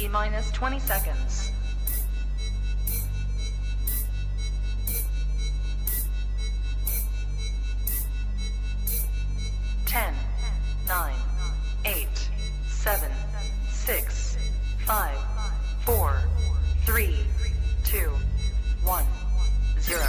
T-minus 20 seconds. 10, 9, 8, 7, 6, 5, 4, 3, 2, 1, 0.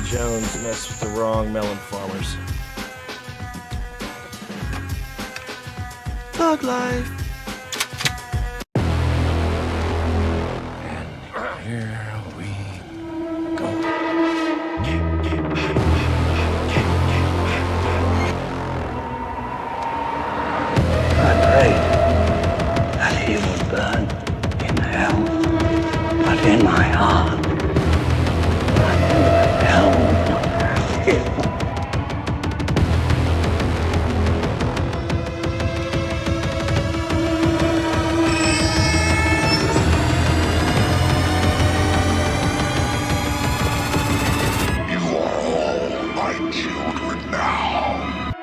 Jones messed with the wrong melon farmers. Thug life. And here we go. I prayed that he would burn in hell, but in my heart.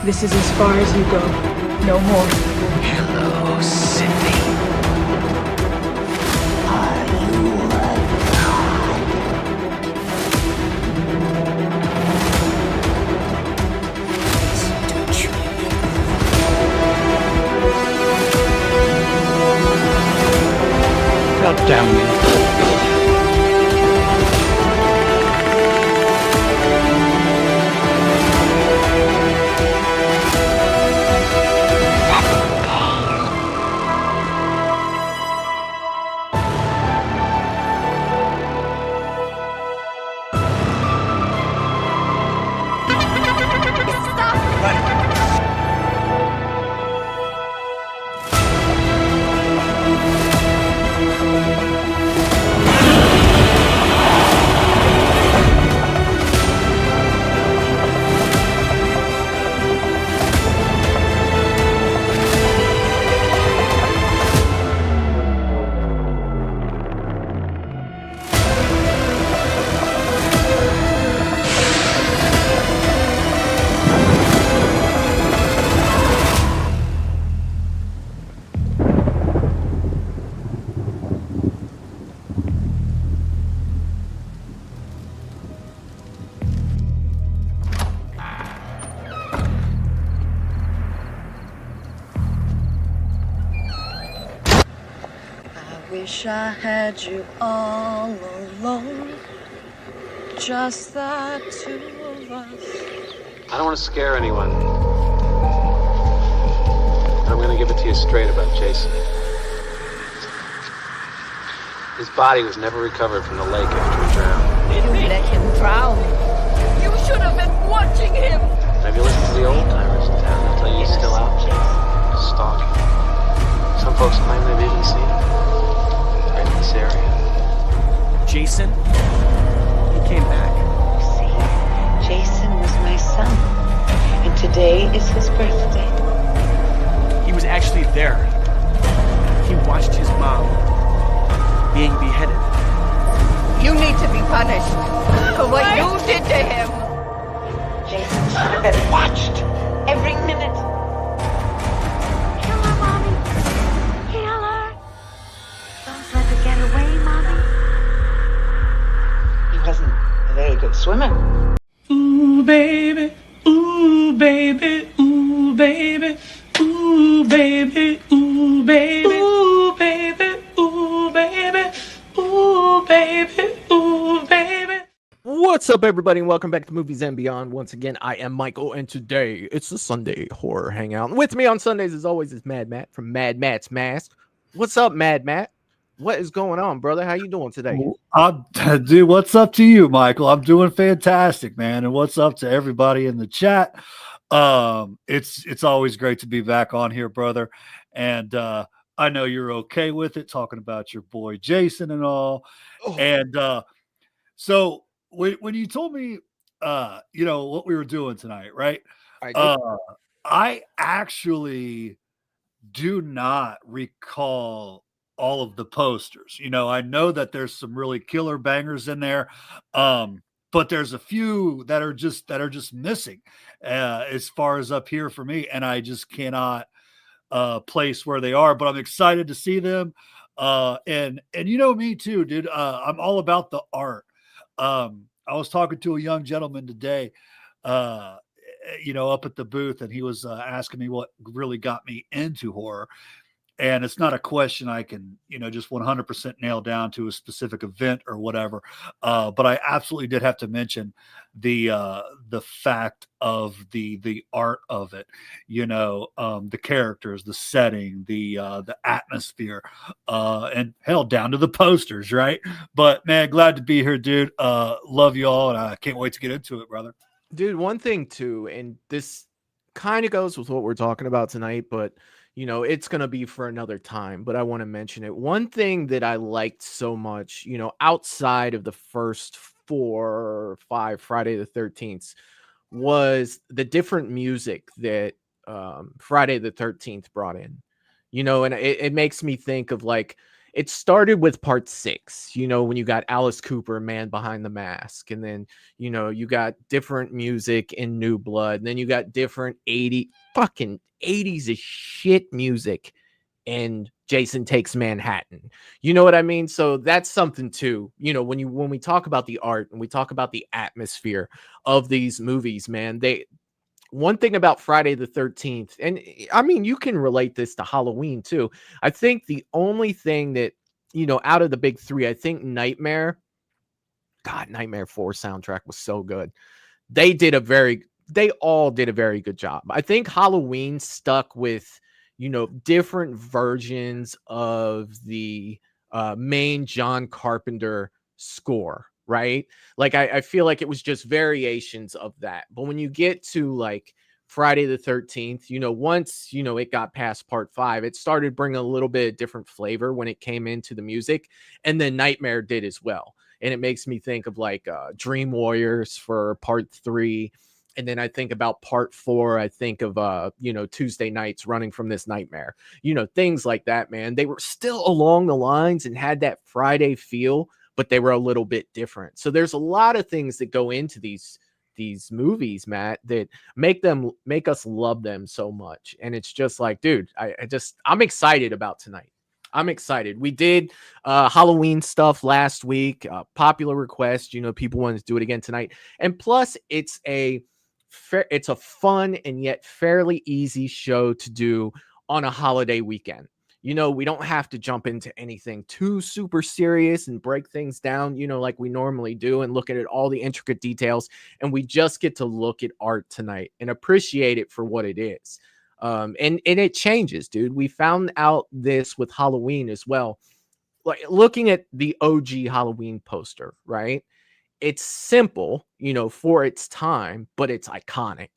This is as far as you go. No more. Hello, Cindy. Are you alive? God damn you. Wish I had you all alone, just the two of us. I don't want to scare anyone, but I'm going to give it to you straight about Jason. His body was never recovered from the lake after he drowned. You let him drown. You should have been watching him. Have you listened to the old timers in town? They'll tell you he's still out there, stalking. Some folks claim they've even seen him. Right in this area. Jason? He came back. See, Jason was my son, and today is his birthday. He was actually there. He watched his mom being beheaded. You need to be punished for what you did to him. Jason should have been watched every minute. Kill her, Mommy. Kill her. Don't let her get away, Mommy. He wasn't a very good swimmer. Ooh, baby. Ooh, baby. Ooh, baby. Ooh, baby. Ooh, baby. Ooh, baby. Ooh, baby. Ooh, baby. Ooh, baby. What's up, everybody, and welcome back to Movies and Beyond. Once again, I am Michael, and today it's the Sunday Horror Hangout. And with me on Sundays, as always, is Mad Matt from Mad Matt's Mask. What's up, Mad Matt? What is going on, brother? How you doing today? Dude, what's up to you, Michael? I'm doing fantastic, man. And what's up to everybody in the chat? It's always great to be back on here, brother. And I know you're okay with it, talking about your boy Jason and all. Oh. And so when you told me, what we were doing tonight, right? I actually do not recall all of the posters. I know that there's some really killer bangers in there, but there's a few that are just missing as far as up here for me, and I just cannot place where they are. But I'm excited to see them, and me too, dude. I'm all about the art. I was talking to a young gentleman today, up at the booth, and he was asking me what really got me into horror. And it's not a question I can, just 100% nail down to a specific event or whatever. But I absolutely did have to mention the fact of the art of it, the characters, the setting, the atmosphere, and hell, down to the posters, right? But man, glad to be here, dude. Love you all, and I can't wait to get into it, brother. Dude, one thing too, and this kind of goes with what we're talking about tonight, but it's going to be for another time, but I want to mention it. One thing that I liked so much, outside of the first 4 or 5 Friday the 13th, was the different music that Friday the 13th brought in, and it makes me think of like, it started with part 6, when you got Alice Cooper, Man Behind the Mask. And then, you got different music in New Blood. And then you got different 80s as shit music and Jason Takes Manhattan. You know what I mean? So that's something too, when we talk about the art and we talk about the atmosphere of these movies, man, one thing about Friday the 13th, and I mean, you can relate this to Halloween too. I think the only thing that, out of the big 3, I think Nightmare 4 soundtrack was so good. They all did a very good job. I think Halloween stuck with, different versions of the main John Carpenter score. Right? Like, I feel like it was just variations of that. But when you get to like Friday the 13th, once, it got past part 5, it started bringing a little bit of different flavor when it came into the music. And then Nightmare did as well. And it makes me think of like Dream Warriors for part 3. And then I think about part 4, I think of, Tuesday Nights Running from This Nightmare, things like that, man. They were still along the lines and had that Friday feel, but they were a little bit different. So there's a lot of things that go into these movies, Matt, that make us love them so much. And it's just like, dude, I'm excited about tonight. I'm excited. We did Halloween stuff last week, popular request, people wanted to do it again tonight. And plus it's a fun and yet fairly easy show to do on a holiday weekend. We don't have to jump into anything too super serious and break things down, like we normally do, and look at all the intricate details. And we just get to look at art tonight and appreciate it for what it is. And it changes, dude. We found out this with Halloween as well. Like, looking at the OG Halloween poster, right? It's simple, for its time, but it's iconic.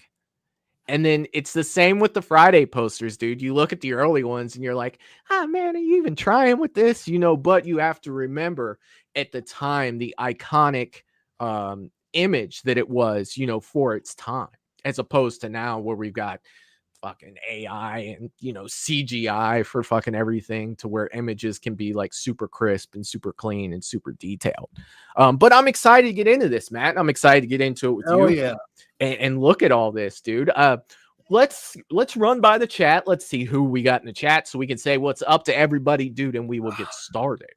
And then it's the same with the Friday posters, dude. You look at the early ones and you're like, man, are you even trying with this? But you have to remember at the time, the iconic image that it was, for its time, as opposed to now where we've got fucking AI and, CGI for fucking everything, to where images can be like super crisp and super clean and super detailed. But I'm excited to get into this, Matt. I'm excited to get into it with you. Yeah. And look at all this, dude. Let's run by the chat. Let's see who we got in the chat so we can say what's up to everybody, dude, and we will get started.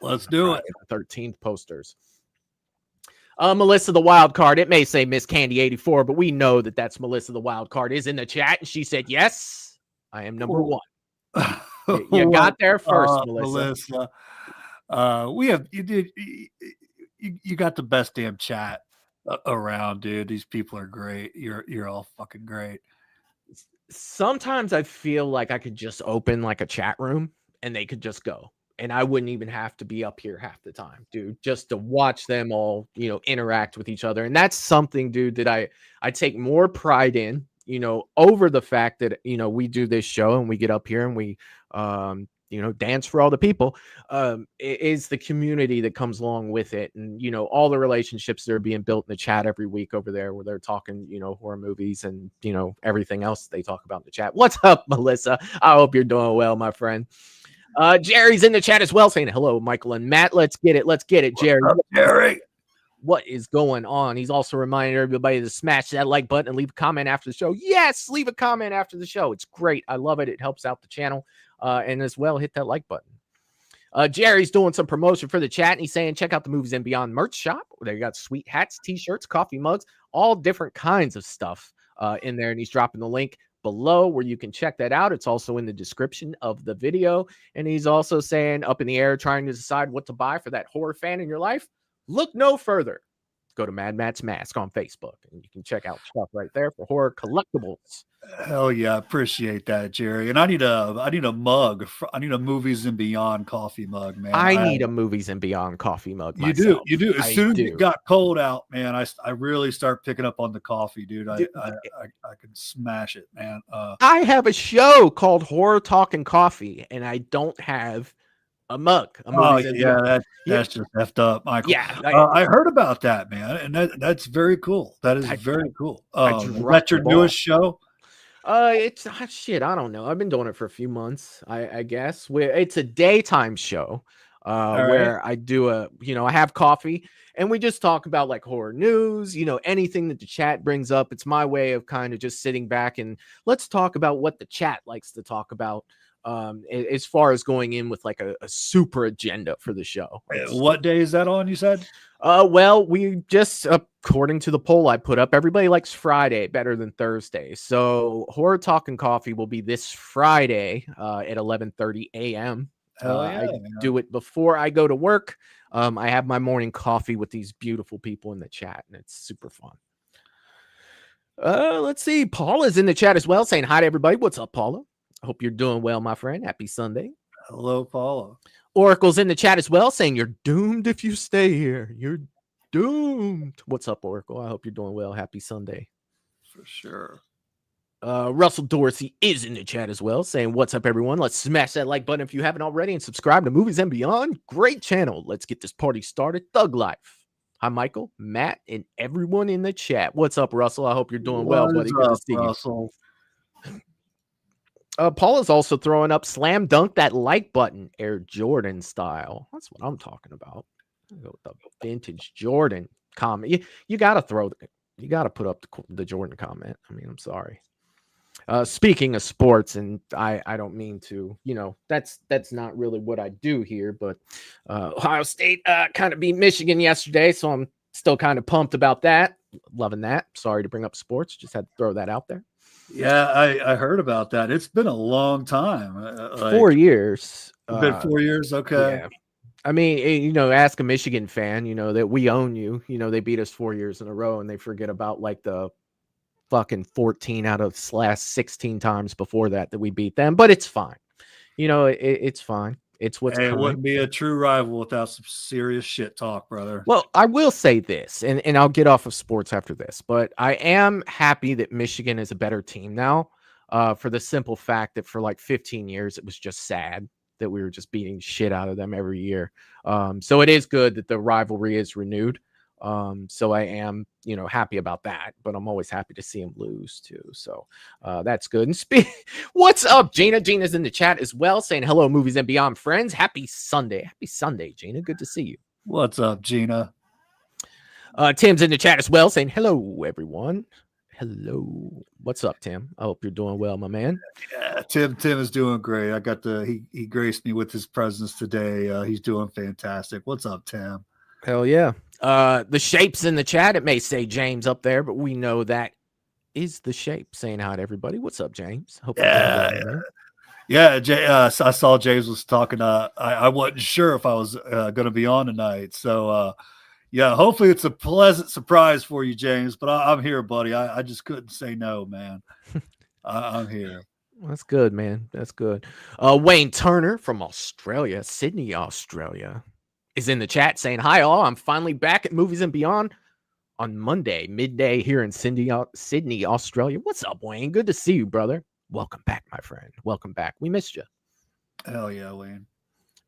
Let's do it. 13th posters. Melissa the Wild Card. It may say Miss Candy 84, but we know that that's Melissa the Wild Card is in the chat, and she said, "Yes, I am number 1." You got there first, Melissa. You got the best damn chat around, dude. These people are great. You're all fucking great. Sometimes I feel like I could just open like a chat room and they could just go. And I wouldn't even have to be up here half the time, dude, just to watch them all, interact with each other. And that's something, dude, that I take more pride in, over the fact that, we do this show and we get up here and we, dance for all the people, is the community that comes along with it. And, all the relationships that are being built in the chat every week over there where they're talking, horror movies and, everything else they talk about in the chat. What's up, Melissa? I hope you're doing well, my friend. Jerry's in the chat as well saying hello, Michael and Matt. Let's get it, Jerry. What's up, Jerry? What is going on? He's also reminding everybody to smash that like button and leave a comment after the show. Yes, leave a comment after the show. It's great. I love it. It helps out the channel. And as well, hit that like button. Jerry's doing some promotion for the chat, and he's saying check out the Movies and Beyond merch shop. They got sweet hats, t-shirts, coffee mugs, all different kinds of stuff in there. And he's dropping the link below where you can check that out. It's also in the description of the video. And he's also saying up in the air, trying to decide what to buy for that horror fan in your life. Look no further. Go to Mad Matt's Mask on Facebook, and you can check out stuff right there for horror collectibles. Hell yeah, appreciate that, Jerry. And I need a mug. I need a Movies and Beyond coffee mug, man. I need a Movies and Beyond coffee mug. You do. As soon as it got cold out, man, I really start picking up on the coffee, dude. I can smash it, man. I have a show called Horror Talking Coffee, and I don't have a mug. That's just effed up, Michael. Yeah, I heard about that, man, and that's very cool. That is very cool. That's your newest show. It's shit. I don't know. I've been doing it for a few months. I guess it's a daytime show where I do I have coffee and we just talk about like horror news, anything that the chat brings up. It's my way of kind of just sitting back and let's talk about what the chat likes to talk about. As far as going in with like a super agenda for the show. What day is that on, you said? Well, we just, according to the poll I put up, everybody likes Friday better than Thursday. So Horror Talking Coffee will be this Friday at 11:30 a.m. I do it before I go to work. I have my morning coffee with these beautiful people in the chat, and it's super fun. Let's see. Paula's in the chat as well saying hi to everybody. What's up, Paula? I hope you're doing well, my friend. Happy Sunday. Hello, Paula. Oracle's in the chat as well saying you're doomed if you stay here. You're doomed. What's up, Oracle? I hope you're doing well. Happy Sunday. For sure. Russell Dorsey is in the chat as well saying what's up, everyone. Let's smash that like button if you haven't already and subscribe to Movies and Beyond. Great channel. Let's get this party started. Thug Life. Hi, Michael, Matt, and everyone in the chat. What's up, Russell? I hope you're doing well, buddy. Good to see you. Paul is also throwing up slam dunk that like button, Air Jordan style. That's what I'm talking about. Go with the vintage Jordan comment. You got to put up the Jordan comment. I mean, I'm sorry. Speaking of sports, and I don't mean to, that's not really what I do here, but Ohio State kind of beat Michigan yesterday, so I'm still kind of pumped about that. Loving that. Sorry to bring up sports. Just had to throw that out there. Yeah, I heard about that. It's been a long time. 4 years. It's been 4 years. Okay. Yeah. I mean, ask a Michigan fan, that we own you. They beat us 4 years in a row and they forget about like the fucking 14 out of the last 16 times before that we beat them. But it's fine. It's fine. It's what's it wouldn't be a true rival without some serious shit talk, brother. Well, I will say this, and I'll get off of sports after this, but I am happy that Michigan is a better team now for the simple fact that for like 15 years, it was just sad that we were just beating shit out of them every year. So it is good that the rivalry is renewed. So I am, happy about that, but I'm always happy to see him lose too. So that's good. And what's up, Gina? Gina's in the chat as well saying hello, Movies and Beyond friends. Happy Sunday. Happy Sunday, Gina. Good to see you. What's up, Gina? Tim's in the chat as well saying hello, everyone. Hello. What's up, Tim? I hope you're doing well, my man. Yeah, Tim is doing great. I got he graced me with his presence today. He's doing fantastic. What's up, Tim? Hell yeah. The Shapes in the chat. It may say James up there, but we know that is the Shape saying hi to everybody. What's up, James? Hope I saw James was talking. I wasn't sure if I was going to be on tonight, so Yeah, hopefully it's a pleasant surprise for you, James. But I'm here, buddy. I just couldn't say no, man. I'm here. That's good, man. That's good. Wayne Turner from Australia, Sydney, Australia, is in the chat saying, "Hi all, I'm finally back at Movies and Beyond on Monday, midday here in Sydney, Australia. What's up, Wayne? Good to see you, brother. Welcome back, my friend. Welcome back. We missed you. Hell yeah, Wayne.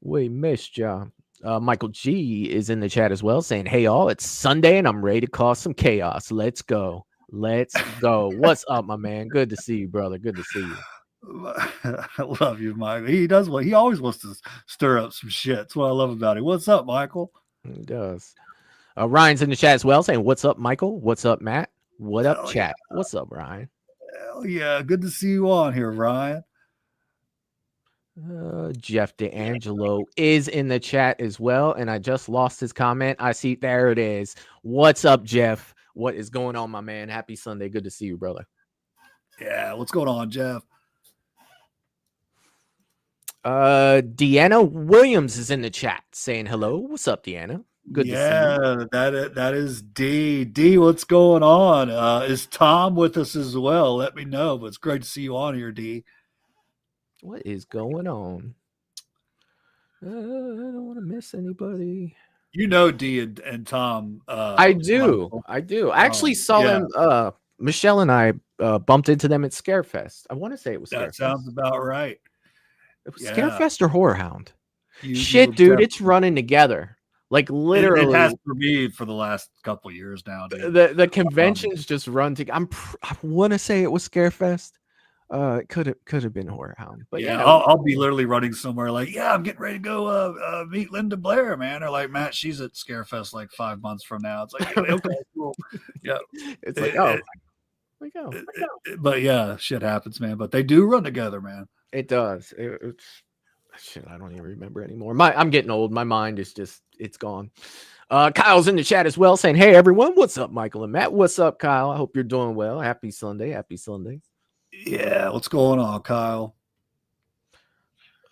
We missed you." Michael G is in the chat as well saying, "Hey all, it's Sunday and I'm ready to cause some chaos. Let's go. Let's go." What's up, my man? Good to see you, brother. Good to see you. I love you, Michael. He does what he always wants to stir up some shit. That's what I love about him. What's up, Michael? He does. Ryan's in the chat as well saying, "What's up, Michael? What's up, Matt? What up, chat? Yeah. What's up, Ryan?" Hell yeah. Good to see you on here, Ryan. Jeff D'Angelo is in the chat as well, and I just lost his comment. I see, there it is. What's up, Jeff? What is going on, my man? Happy Sunday. Good to see you, brother. Yeah, what's going on, Jeff? Deanna Williams is in the chat saying hello. What's up, Deanna? Good to see you. That is D. D, what's going on? Is Tom with us as well? Let me know. But it's great to see you on here, D. What is going on? I don't want to miss anybody. You know D and Tom. I do. Michael. I actually saw them. Michelle and I bumped into them at Scarefest. I want to say it was Scarefest. That sounds about right. It was Scarefest or Horror Hound. Shit, dude, it's running together. Like literally, it has for me for the last couple of years now. Dude. The conventions just run together. I want to say it was Scarefest. It could have been Horror Hound, but yeah, I'll be literally running somewhere like, yeah, I'm getting ready to go meet Linda Blair, man. Or like, Matt, she's at Scarefest like 5 months from now. It's like, okay, cool. Yeah, it's like, we go. But yeah, shit happens, man. But they do run together, man. It does. It's shit. I don't even remember anymore. I'm getting old. My mind is just, it's gone. Kyle's in the chat as well saying, "Hey everyone, what's up, Michael and Matt? What's up, Kyle? I hope you're doing well. Happy Sunday. Happy Sunday." Yeah, what's going on, Kyle?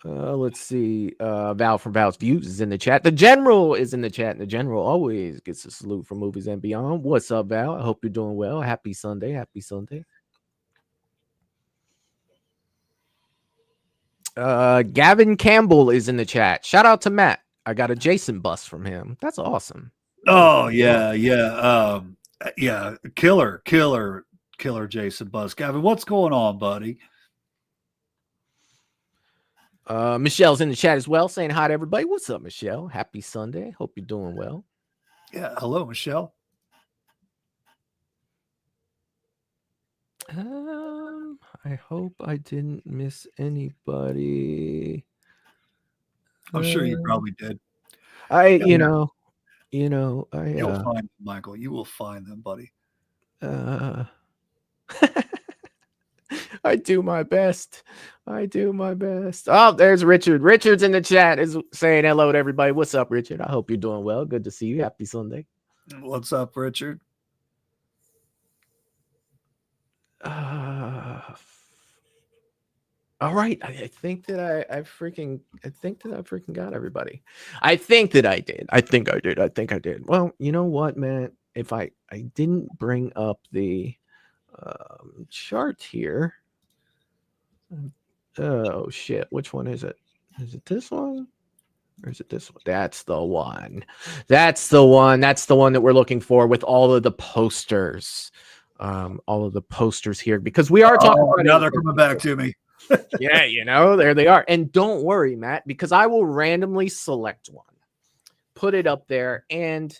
Let's see. Val from Val's Views is in the chat. The General is in the chat. And the General always gets a salute from Movies and Beyond. What's up, Val? I hope you're doing well. Happy Sunday. Happy Sunday. Gavin Campbell is in the chat. Shout out to Matt. I got a Jason bus from him. That's awesome. Oh yeah. Killer Jason bus. Gavin, what's going on, buddy? Michelle's in the chat as well saying hi to everybody. What's up, Michelle? Happy Sunday. Hope you're doing well. Yeah, hello, Michelle. I hope I didn't miss anybody. I'm sure you probably did. You'll find them, Michael. You will find them, buddy. I do my best. Oh, there's Richard. Richard's in the chat is saying hello to everybody. What's up, Richard? I hope you're doing well. Good to see you. Happy Sunday. What's up, Richard? All right. I think that I freaking got everybody. I think that I did. I think I did. Well, you know what, man? If I didn't bring up the chart here. Oh shit, which one is it? Is it this one? Or is it this one? That's the one. That's the one that we're looking for with all of the posters. All of the posters here, because we are talking about now they're coming back to me. Yeah, there they are. And don't worry, Matt, because I will randomly select one, put it up there, and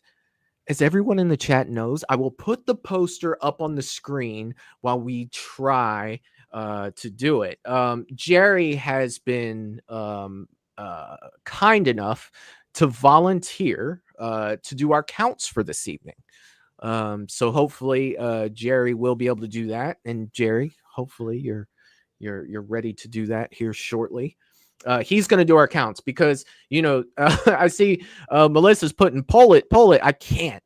as everyone in the chat knows, I will put the poster up on the screen while we try to do it. Jerry has been kind enough to volunteer to do our counts for this evening. So hopefully Jerry will be able to do that. And Jerry, hopefully you're ready to do that here shortly. He's going to do our counts because, I see Melissa's putting poll it. I can't,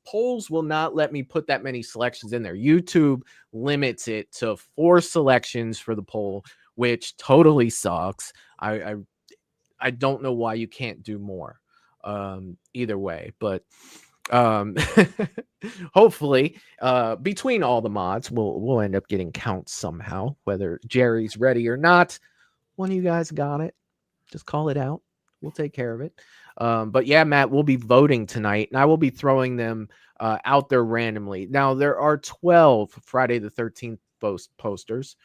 polls will not let me put that many selections in there. YouTube limits it to 4 selections for the poll, which totally sucks. I don't know why you can't do more. either way. But hopefully, between all the mods, we'll end up getting counts somehow, whether Jerry's ready or not. One of you guys got it. Just call it out. We'll take care of it. But yeah, Matt, we'll be voting tonight, and I will be throwing them out there randomly. Now, there are 12 Friday the 13th posters,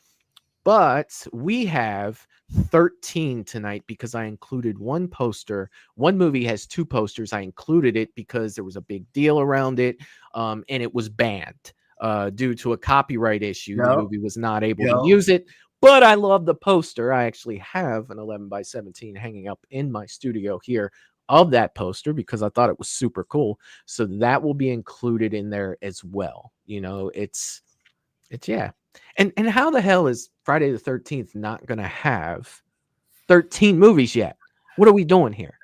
but we have 13 tonight because I included one poster. One movie has 2 posters. I included it because there was a big deal around it, and it was banned due to a copyright issue. The movie was not able to use it. But I love the poster. I actually have an 11x17 hanging up in my studio here of that poster because I thought it was super cool. So that will be included in there as well. You know, it's yeah. And how the hell is Friday the 13th not going to have 13 movies yet? What are we doing here?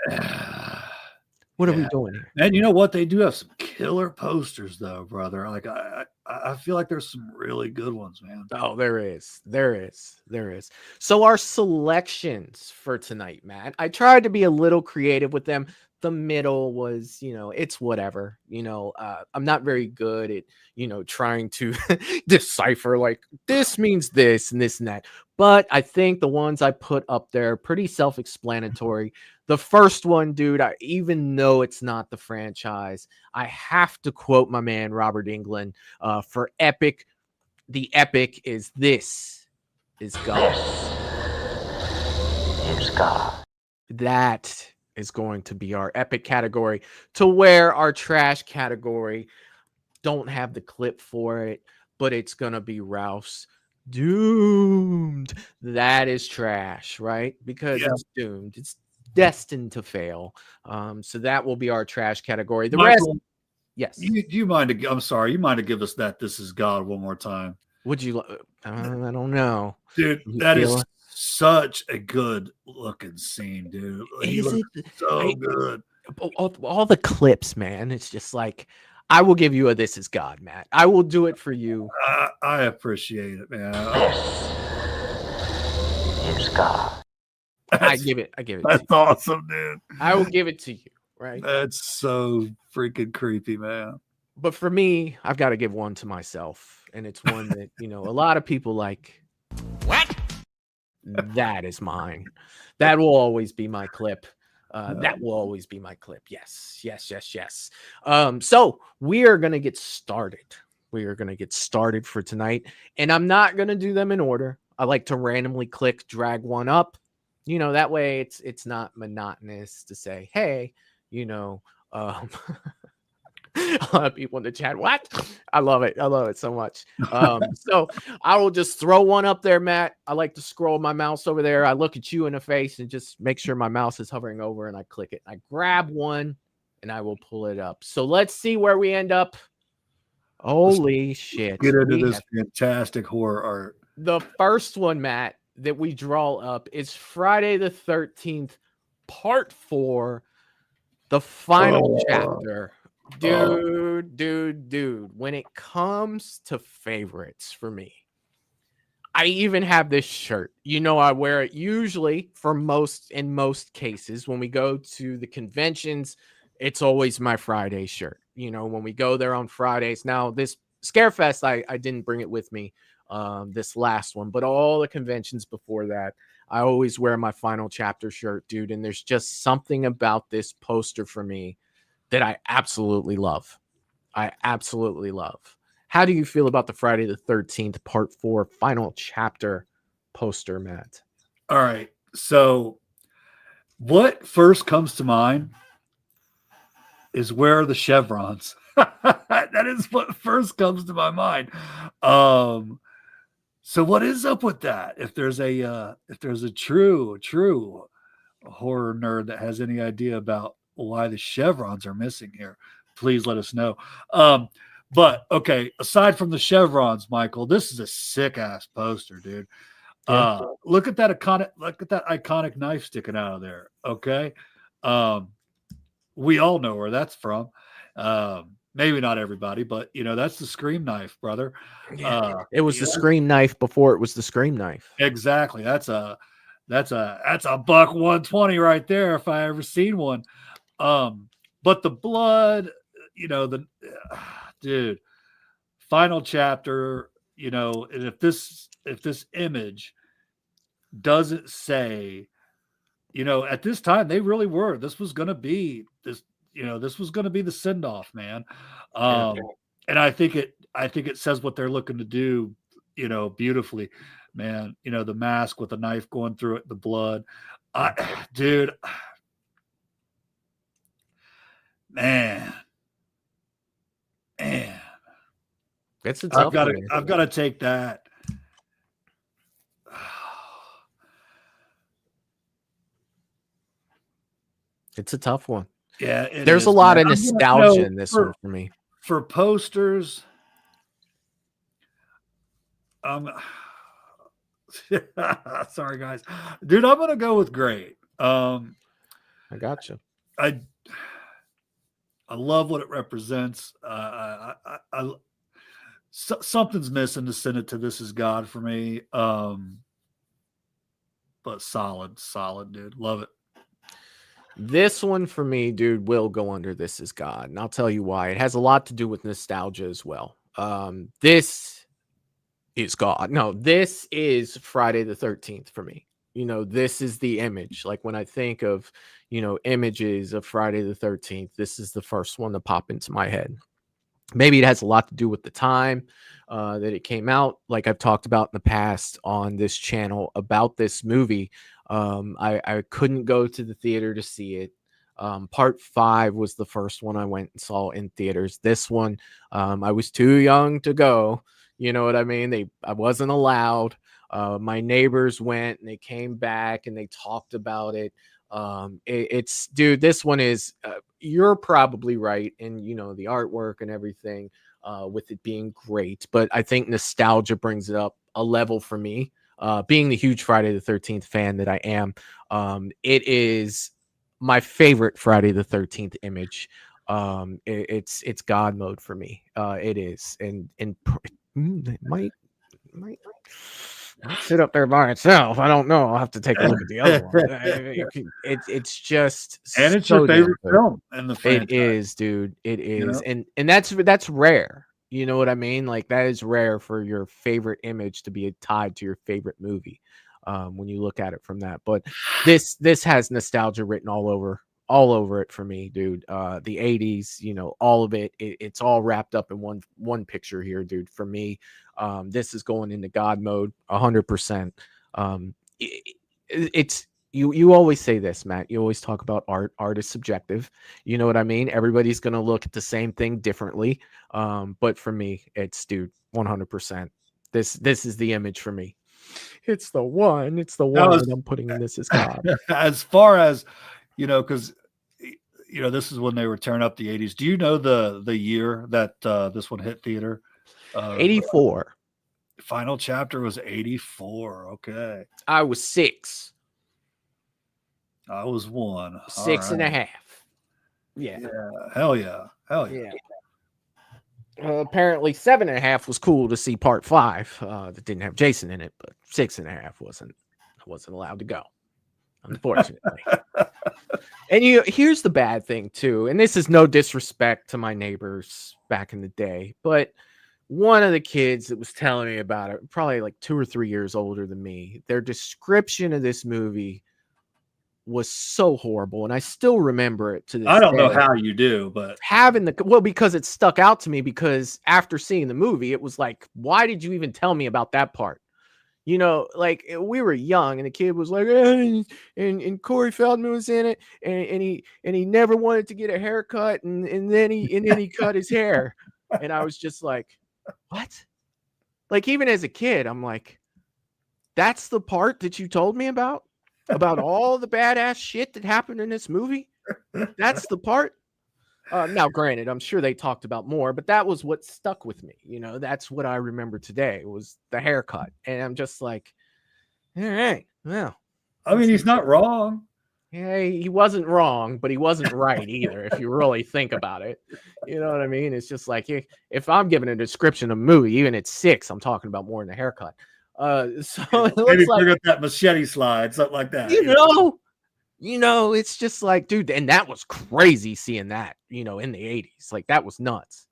What are we doing here? And you know what? They do have some killer posters, though, brother. Like I feel like there's some really good ones, man. Oh, there is. So our selections for tonight, Matt, I tried to be a little creative with them. The middle was, you know, it's whatever, you know, I'm not very good at, you know, trying to decipher like this means this and this and that. But I think the ones I put up there are pretty self-explanatory. The first one, dude, even though it's not the franchise, I have to quote my man, Robert Englund, for epic. The epic is this is God. This is God. That is going to be our epic category, to where our trash category don't have the clip for it, but it's going to be Ralph's Doomed. That is trash, right? Because it's doomed. It's destined to fail. So that will be our trash category. The Michael, rest, yes. You mind? I'm sorry. You mind to give us that "This Is God" one more time? Would you? I don't know, dude. That is such a good looking scene, dude. He looks so good. All the clips, man. It's just like, I will give you a "This Is God," Matt. I will do it for you. I appreciate it, man. This is God. I give it. That's awesome, dude. I will give it to you. Right. That's so freaking creepy, man. But for me, I've got to give one to myself, and it's one that, you know, a lot of people like. What? That is mine. That will always be my clip. That will always be my clip. Yes. So we are going to get started. For tonight, and I'm not going to do them in order. I like to randomly drag one up. You know, that way it's not monotonous to say, hey, you know, a lot of people in the chat. What? I love it so much. So I will just throw one up there, Matt. I like to scroll my mouse over there. I look at you in the face and just make sure my mouse is hovering over, and I click it. I grab one and I will pull it up. So let's see where we end up. Holy shit. Get into this fantastic horror art. The first one, Matt, that we draw up is Friday the 13th, part 4, the final chapter. Dude. When it comes to favorites for me, I even have this shirt. You know, I wear it usually in most cases when we go to the conventions. It's always my Friday shirt. You know, when we go there on Fridays. Now, this Scarefest, I didn't bring it with me, this last one, but all the conventions before that, I always wear my final chapter shirt, dude. And there's just something about this poster for me that I absolutely love. How do you feel about the Friday the 13th, part 4, final chapter poster, Matt? All right. So what first comes to mind is where are the chevrons? That is what first comes to my mind. So what is up with that? If there's a true horror nerd that has any idea about why the chevrons are missing here, please let us know. But okay, aside from the chevrons, Michael, this is a sick ass poster, dude. Look at that iconic knife sticking out of there. Okay. We all know where that's from. Maybe not everybody, but you know, that's the Scream knife, brother. Yeah, it was the Scream knife before it was the Scream knife. Exactly. That's a buck 120 right there if I ever seen one. But the blood, the dude, final chapter, and if this image doesn't say, at this time they really were. This was going to be this. This was going to be the send off, man. And I think it says what they're looking to do, beautifully, man. The mask with the knife going through it, the blood, dude, man. It's a tough one. I've got to take that. It's a tough one. Yeah, there's a lot of nostalgia in this one for me. For posters, sorry guys, dude, I'm gonna go with great. I gotcha. I love what it represents. Something's missing to send it to This Is God for me. But solid, dude. Love it. This one for me, dude, will go under This Is God. And I'll tell you why. It has a lot to do with nostalgia as well. This is God. No, this is Friday the 13th for me. This is the image. Like when I think of, images of Friday the 13th, this is the first one to pop into my head. Maybe it has a lot to do with the time that it came out. Like I've talked about in the past on this channel about this movie. I couldn't go to the theater to see it. Part 5 was the first one I went and saw in theaters. This one, I was too young to go. You know what I mean? I wasn't allowed. My neighbors went and they came back and they talked about it. It's dude, this one is, you're probably right. And the artwork and everything, with it being great, but I think nostalgia brings it up a level for me. Being the huge Friday the 13th fan that I am, it is my favorite Friday the 13th image. It's God mode for me. It is, and it might sit up there by itself. I don't know. I'll have to take a look at the other one. It's just, and it's your favorite film in the franchise. It is, dude. It is, and that's rare. You know what I mean? Like that is rare for your favorite image to be tied to your favorite movie. When you look at it from that, but this has nostalgia written all over it for me, dude. The 80s, all of it. It's all wrapped up in one picture here, dude. For me, this is going into God mode 100%. It's you always say this, Matt. You always talk about art. Art is subjective. You know what I mean? Everybody's going to look at the same thing differently. But for me, it's, dude, 100%. This is the image for me. It's the one that I'm putting in This Is God. As far as, because, this is when they were tearing up the 80s. Do you know the year that this one hit theater? 84. Final chapter was 84. Okay. I was 6. I was 1. 6 and a half. Yeah. Hell yeah. Apparently 7.5 was cool to see part 5 that didn't have Jason in it, but 6.5 I wasn't allowed to go, unfortunately. And here's the bad thing too, and this is no disrespect to my neighbors back in the day, but one of the kids that was telling me about it, probably like 2 or 3 years older than me, their description of this movie was so horrible, and I still remember it to this day. I don't know how you do, but because it stuck out to me, because after seeing the movie, it was like, why did you even tell me about that part? Like we were young, and the kid was like, and Corey Feldman was in it, and he never wanted to get a haircut, and then he cut his hair, and I was just like, what? Like even as a kid, I'm like, that's the part that you told me about all the badass shit that happened in this movie? That's the part? Now, granted, I'm sure they talked about more, but that was what stuck with me. That's what I remember today, was the haircut. And I'm just like, all right, well. I mean, he's not wrong. Yeah, he wasn't wrong, but he wasn't right either, if you really think about it. You know what I mean? It's just like, if I'm giving a description of a movie, even at 6, I'm talking about more than the haircut. So it maybe looks like bring up that machete slide, something like that. It's just like, dude, and that was crazy seeing that, in the 80s. Like, that was nuts.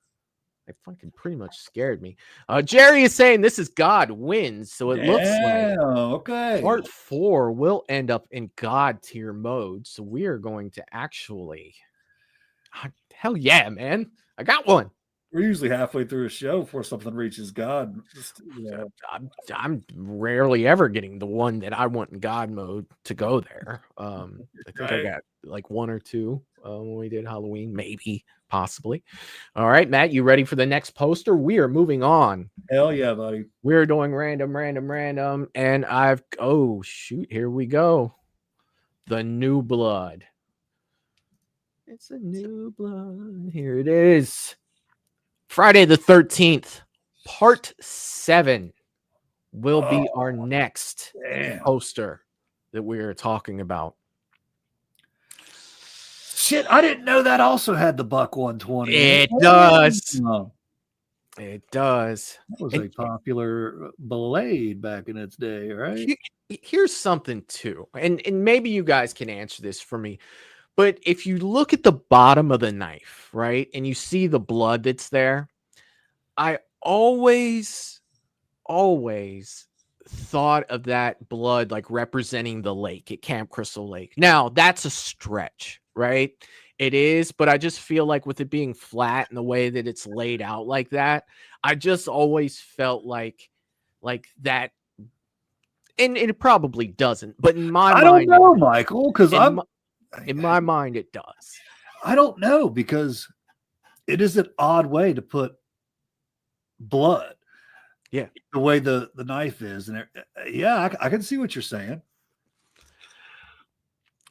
It fucking pretty much scared me. Jerry is saying this is God wins, so it looks like okay. part 4 will end up in God tier mode. So we are going to actually, hell yeah, man, I got one. We're usually halfway through a show before something reaches God. I'm rarely ever getting the one that I want in God mode to go there. I think I got like 1 or 2 when we did Halloween, maybe, possibly. All right, Matt, you ready for the next poster? We are moving on. Hell yeah, buddy. We're doing random, and oh shoot, here we go. The New Blood. It's a new blood. Here it is. Friday the 13th, part 7 will be our next poster that we are talking about. Shit, I didn't know that also had the Buck 120. It does. It does. That was a popular blade back in its day, right? Here's something too, and maybe you guys can answer this for me. But if you look at the bottom of the knife, right, and you see the blood that's there, I always thought of that blood like representing the lake at Camp Crystal Lake. Now, that's a stretch, right? It is, but I just feel like with it being flat and the way that it's laid out like that, I just always felt like that. And it probably doesn't, but in my mind, I don't know, Michael, because in my mind, it does. I don't know, because it is an odd way to put blood. Yeah. The way the knife is. And yeah, I can see what you're saying.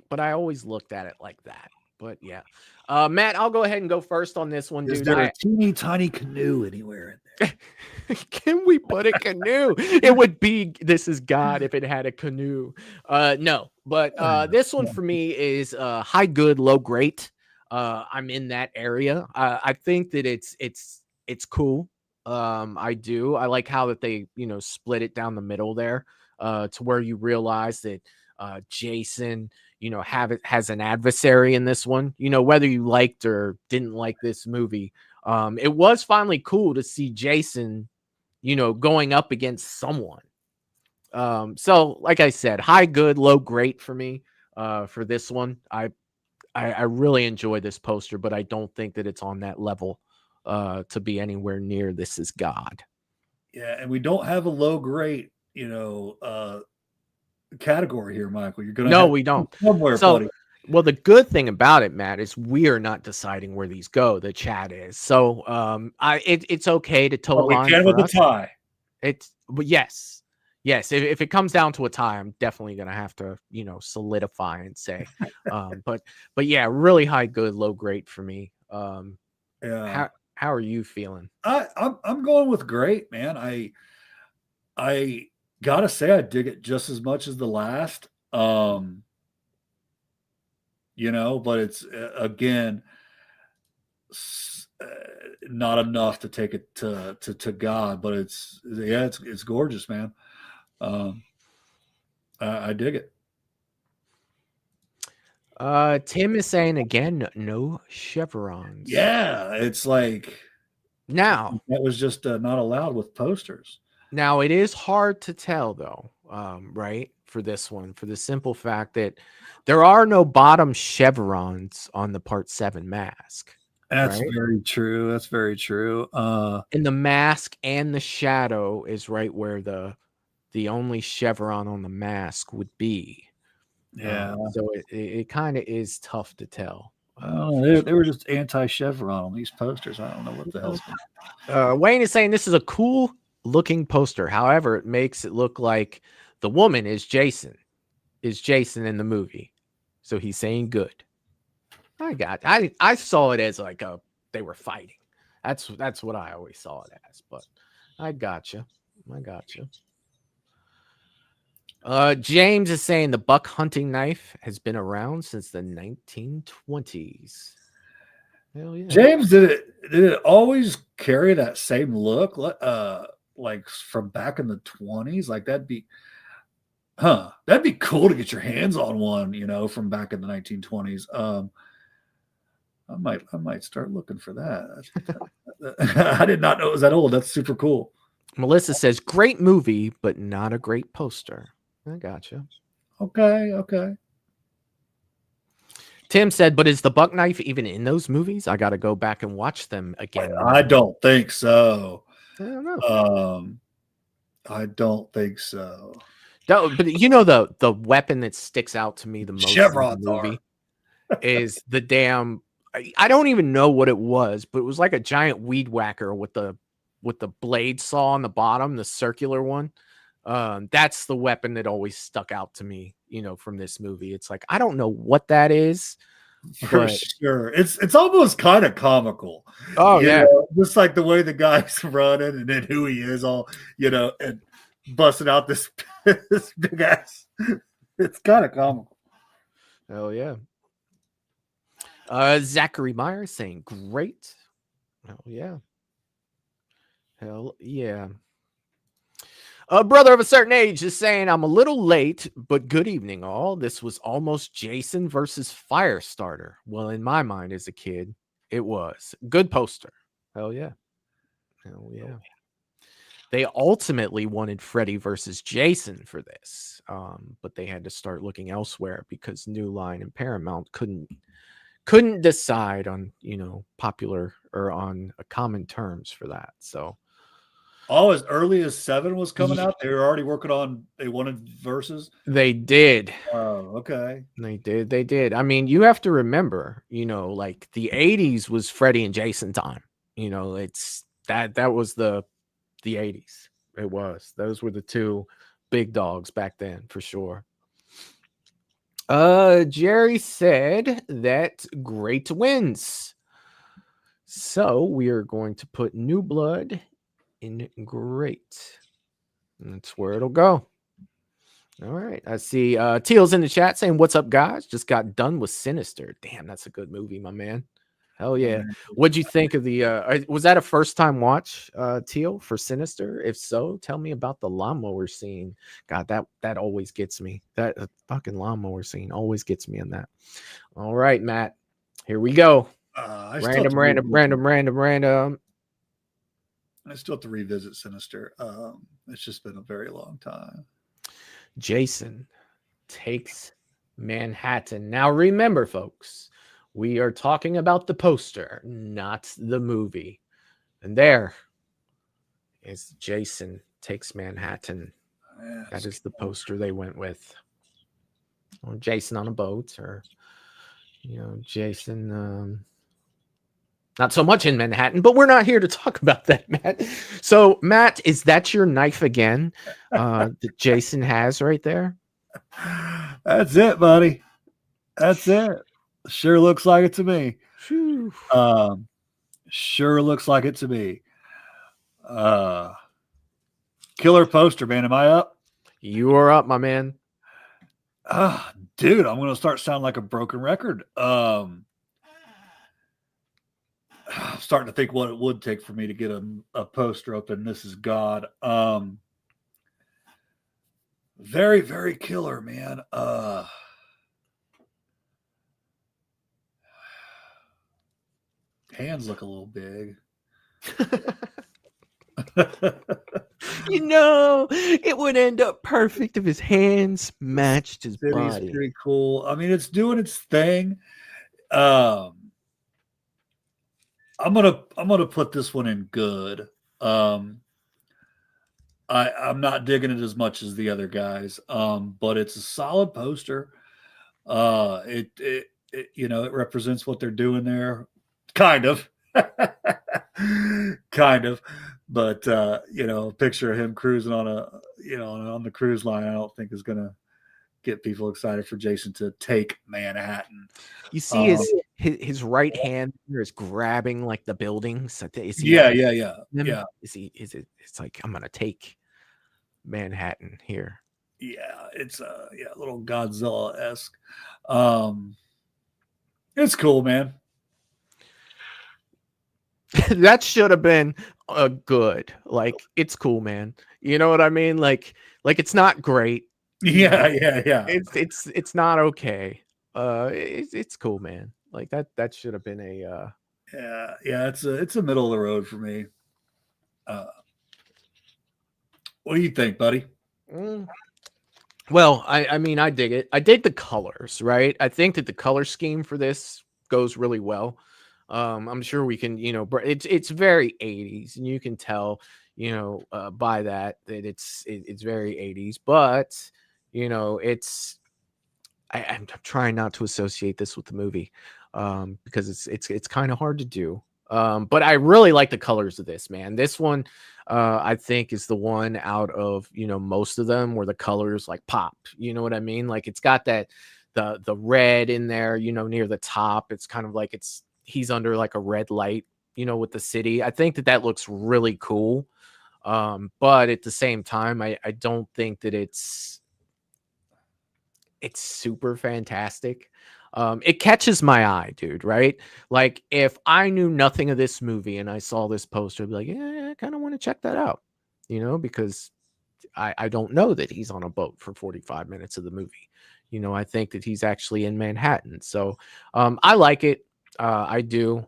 But I always looked at it like that. But yeah. Matt, I'll go ahead and go first on this one, Is dude. there a teeny tiny canoe anywhere in there? Can we put a canoe? It would be This Is God if it had a canoe. No, but this one for me is high good, low great. I'm in that area. I think that it's cool. I do. I like how that they split it down the middle there, to where you realize that Jason has an adversary in this one. Whether you liked or didn't like this movie, it was finally cool to see Jason going up against someone. So like I said, high good, low great for me for this one. I really enjoy this poster, but I don't think that it's on that level to be anywhere near This Is God. Yeah, and we don't have a low great category here, Michael. You're gonna we don't somewhere, so buddy. Well, the good thing about it, Matt, is we are not deciding where these go. The chat is. So it's okay to toe line. We can with a tie. But yes. If it comes down to a tie, I'm definitely gonna have to solidify and say. But yeah, really high good, low great for me. Yeah. How are you feeling? I'm going with great, man. I gotta say I dig it just as much as the last. But it's again not enough to take it to God, but it's gorgeous, man. I dig it. Tim is saying again, no chevrons. Yeah, it's like now that was just not allowed with posters. Now it is hard to tell though, right? For this one, for the simple fact that there are no bottom chevrons on the Part 7 mask. That's right? very true. That's very true. And the mask and the shadow is right where the only chevron on the mask would be. Yeah. So it kind of is tough to tell. They were just anti-chevron on these posters. I don't know what the hell's Wayne is saying this is a cool looking poster. However, it makes it look like the woman is Jason in the movie. So he's saying good. I saw it as like they were fighting. That's what I always saw it as, but I gotcha. James is saying the buck hunting knife has been around since the 1920s. Hell yeah. James, did it always carry that same look? Like from back in the 20s? Like that'd be Huh. That'd be cool to get your hands on one, from back in the 1920s. I might start looking for that. I did not know it was that old. That's super cool. Melissa says, great movie, but not a great poster. I gotcha. Okay. Tim said, but is the buck knife even in those movies? I got to go back and watch them again. I don't think so. I don't know. I don't think so. No, but the weapon that sticks out to me the most Chevron in the movie is the damn. I don't even know what it was, but it was like a giant weed whacker with the blade saw on the bottom, the circular one. That's the weapon that always stuck out to me, from this movie. It's like, I don't know what that is. For sure. It's almost kind of comical. Oh, yeah. Just like the way the guy's running and then who he is all, and busting out this, this big ass. It's kind of comical. Oh, yeah. Zachary Meyer saying, great. Oh, yeah. Hell yeah. A brother of a certain age is saying, I'm a little late, but good evening, all. This was almost Jason versus Firestarter. Well, in my mind as a kid, it was. Good poster. Hell yeah. Hell yeah. They ultimately wanted Freddy versus Jason for this, but they had to start looking elsewhere because New Line and Paramount couldn't decide on, popular or on common terms for that. So, as early as 7 was coming out, they were already working on. They wanted verses. They did. Oh, okay. They did. I mean, you have to remember, like the 80s was Freddy and Jason time. It's that was the 80s. It was. Those were the two big dogs back then for sure. Jerry said that great wins. So we are going to put New Blood in great. That's where it'll go. All right. I see Teal's in the chat saying, what's up, guys? Just got done with Sinister. Damn, that's a good movie, my man. Hell yeah. What'd you think of the was that a first time watch, Teal, for Sinister? If so, tell me about the lawnmower scene. God, that always gets me. That fucking lawnmower scene always gets me in that. All right, Matt. Here we go. Random. I still have to revisit Sinister. It's just been a very long time. Jason Takes Manhattan. Now remember, folks, we are talking about the poster, not the movie. And there is Jason Takes Manhattan. Yes. That is the poster they went with. Or Jason on a boat, or Jason not so much in Manhattan, but we're not here to talk about that, Matt. So, Matt, is that your knife again that Jason has right there? That's it, buddy. That's it. Sure looks like it to me. Sure looks like it to me. Killer poster, man. Am I up? You are up, my man. Dude, I'm going to start sounding like a broken record. I'm starting to think what it would take for me to get a poster up, and this is God. Very, very killer, man. Hands look a little big. It would end up perfect if his hands matched his body. Pretty cool. I mean, it's doing its thing. I'm gonna put this one in good. I'm not digging it as much as the other guys, but it's a solid poster. It represents what they're doing there, kind of, But a picture of him cruising on on the cruise line, I don't think is gonna get people excited for Jason to take Manhattan. You see his right hand is grabbing like the buildings. Is he yeah. It's like, I'm gonna take Manhattan here. Yeah, it's a little Godzilla-esque. It's cool, man. That should have been good. Like, it's cool, man. You know what I mean? Like it's not great. Yeah, yeah. It's not okay. It's cool, man. Like that should have been a Yeah. It's a middle of the road for me. What do you think, buddy? mm. Well, I mean, I dig it. I dig the colors, right? I think that the color scheme for this goes really well. I'm sure we can, it's very 80s, and you can tell, by that it's very 80s. But it's I'm trying not to associate this with the movie, because it's kind of hard to do. But I really like the colors of this, man. This one, I think, is the one out of most of them where the colors like pop. You know what I mean? Like it's got that the red in there, near the top. It's kind of like he's under like a red light, with the city. I think that looks really cool. But at the same time, I don't think that it's super fantastic. It catches my eye, dude, right? Like if I knew nothing of this movie and I saw this poster, I'd be like, yeah, I kind of want to check that out, because I don't know that he's on a boat for 45 minutes of the movie. I think that he's actually in Manhattan. So I like it. I do.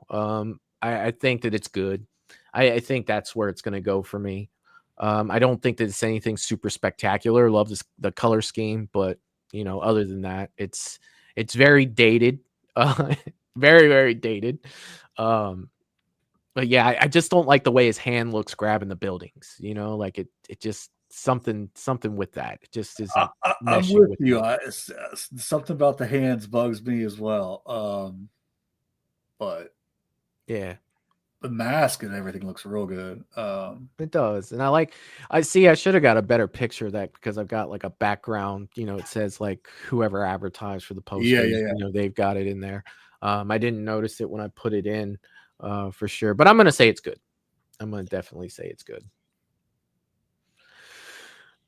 I think that it's good. I think that's where it's going to go for me. I don't think that it's anything super spectacular. Love the color scheme, but other than that, it's very dated, very, very dated. But yeah, I just don't like the way his hand looks grabbing the buildings. Like it just something with that. It just isn't. I'm with you. Something about the hands bugs me as well. But yeah. The mask and everything looks real good. It does. And I should have got a better picture of that because I've got like a background, it says like whoever advertised for the posters, they've got it in there. I didn't notice it when I put it in, for sure, but I'm going to say it's good. I'm going to definitely say it's good.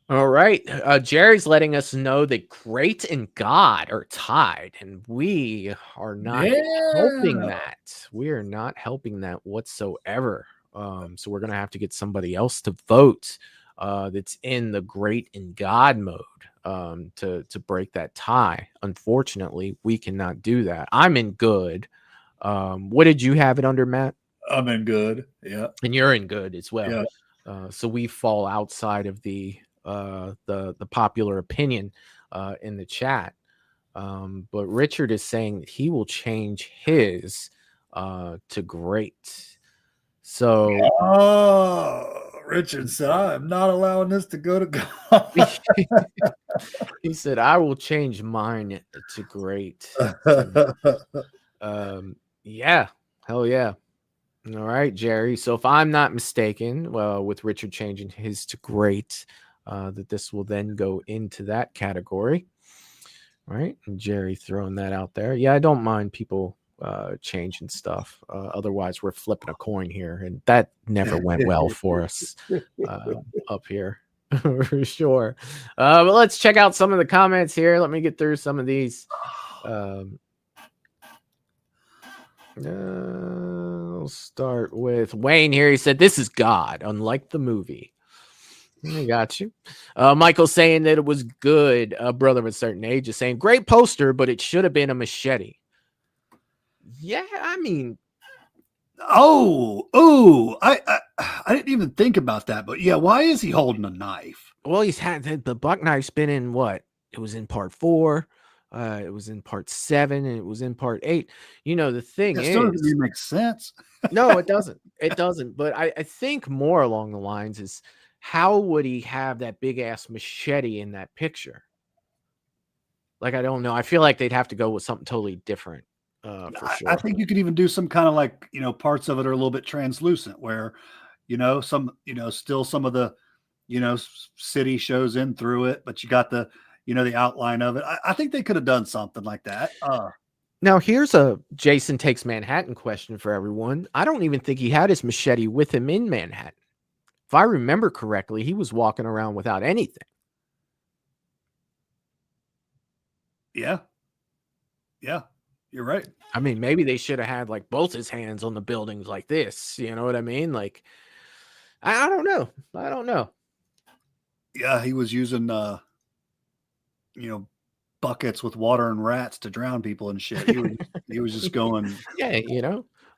All right. Jerry's letting us know that Great and God are tied, and we are not helping that. We are not helping that whatsoever. So we're going to have to get somebody else to vote that's in the Great and God mode to break that tie. Unfortunately, we cannot do that. I'm in good. What did you have it under, Matt? I'm in good. Yeah. And you're in good as well. Yeah. So we fall outside of the popular opinion in the chat, but Richard is saying that he will change his to great. So Richard said, I'm not allowing this to go to God. He said, I will change mine to great. Yeah, hell yeah. All right, Jerry. So if I'm not mistaken, well, with Richard changing his to great, that this will then go into that category, right? And Jerry throwing that out there. Yeah, I don't mind people changing stuff. Otherwise, we're flipping a coin here, and that never went well for us up here for sure. But let's check out some of the comments here. Let me get through some of these. I'll start with Wayne here. He said, "This is God, unlike the movie." I got you. Michael saying that it was good. A brother of a certain age is saying, "Great poster, but it should have been a machete." Yeah, I mean, I didn't even think about that, but yeah, why is he holding a knife? Well, he's had the buck knife's been in what? It was in part 4. It was in part 7, and it was in part 8. The thing is, still doesn't even make sense. No, it doesn't. It doesn't. But I think more along the lines is, how would he have that big ass machete in that picture? Like, I don't know. I feel like they'd have to go with something totally different. For sure. I think you could even do some kind of like, parts of it are a little bit translucent where, still some of the, city shows in through it, but you got the, the outline of it. I think they could have done something like that. Now, here's a Jason Takes Manhattan question for everyone. I don't even think he had his machete with him in Manhattan. If I remember correctly, he was walking around without anything. Yeah. Yeah, you're right. I mean, maybe they should have had like both his hands on the buildings like this. You know what I mean? Like, I don't know. Yeah, he was using buckets with water and rats to drown people and shit. He was just going. Yeah,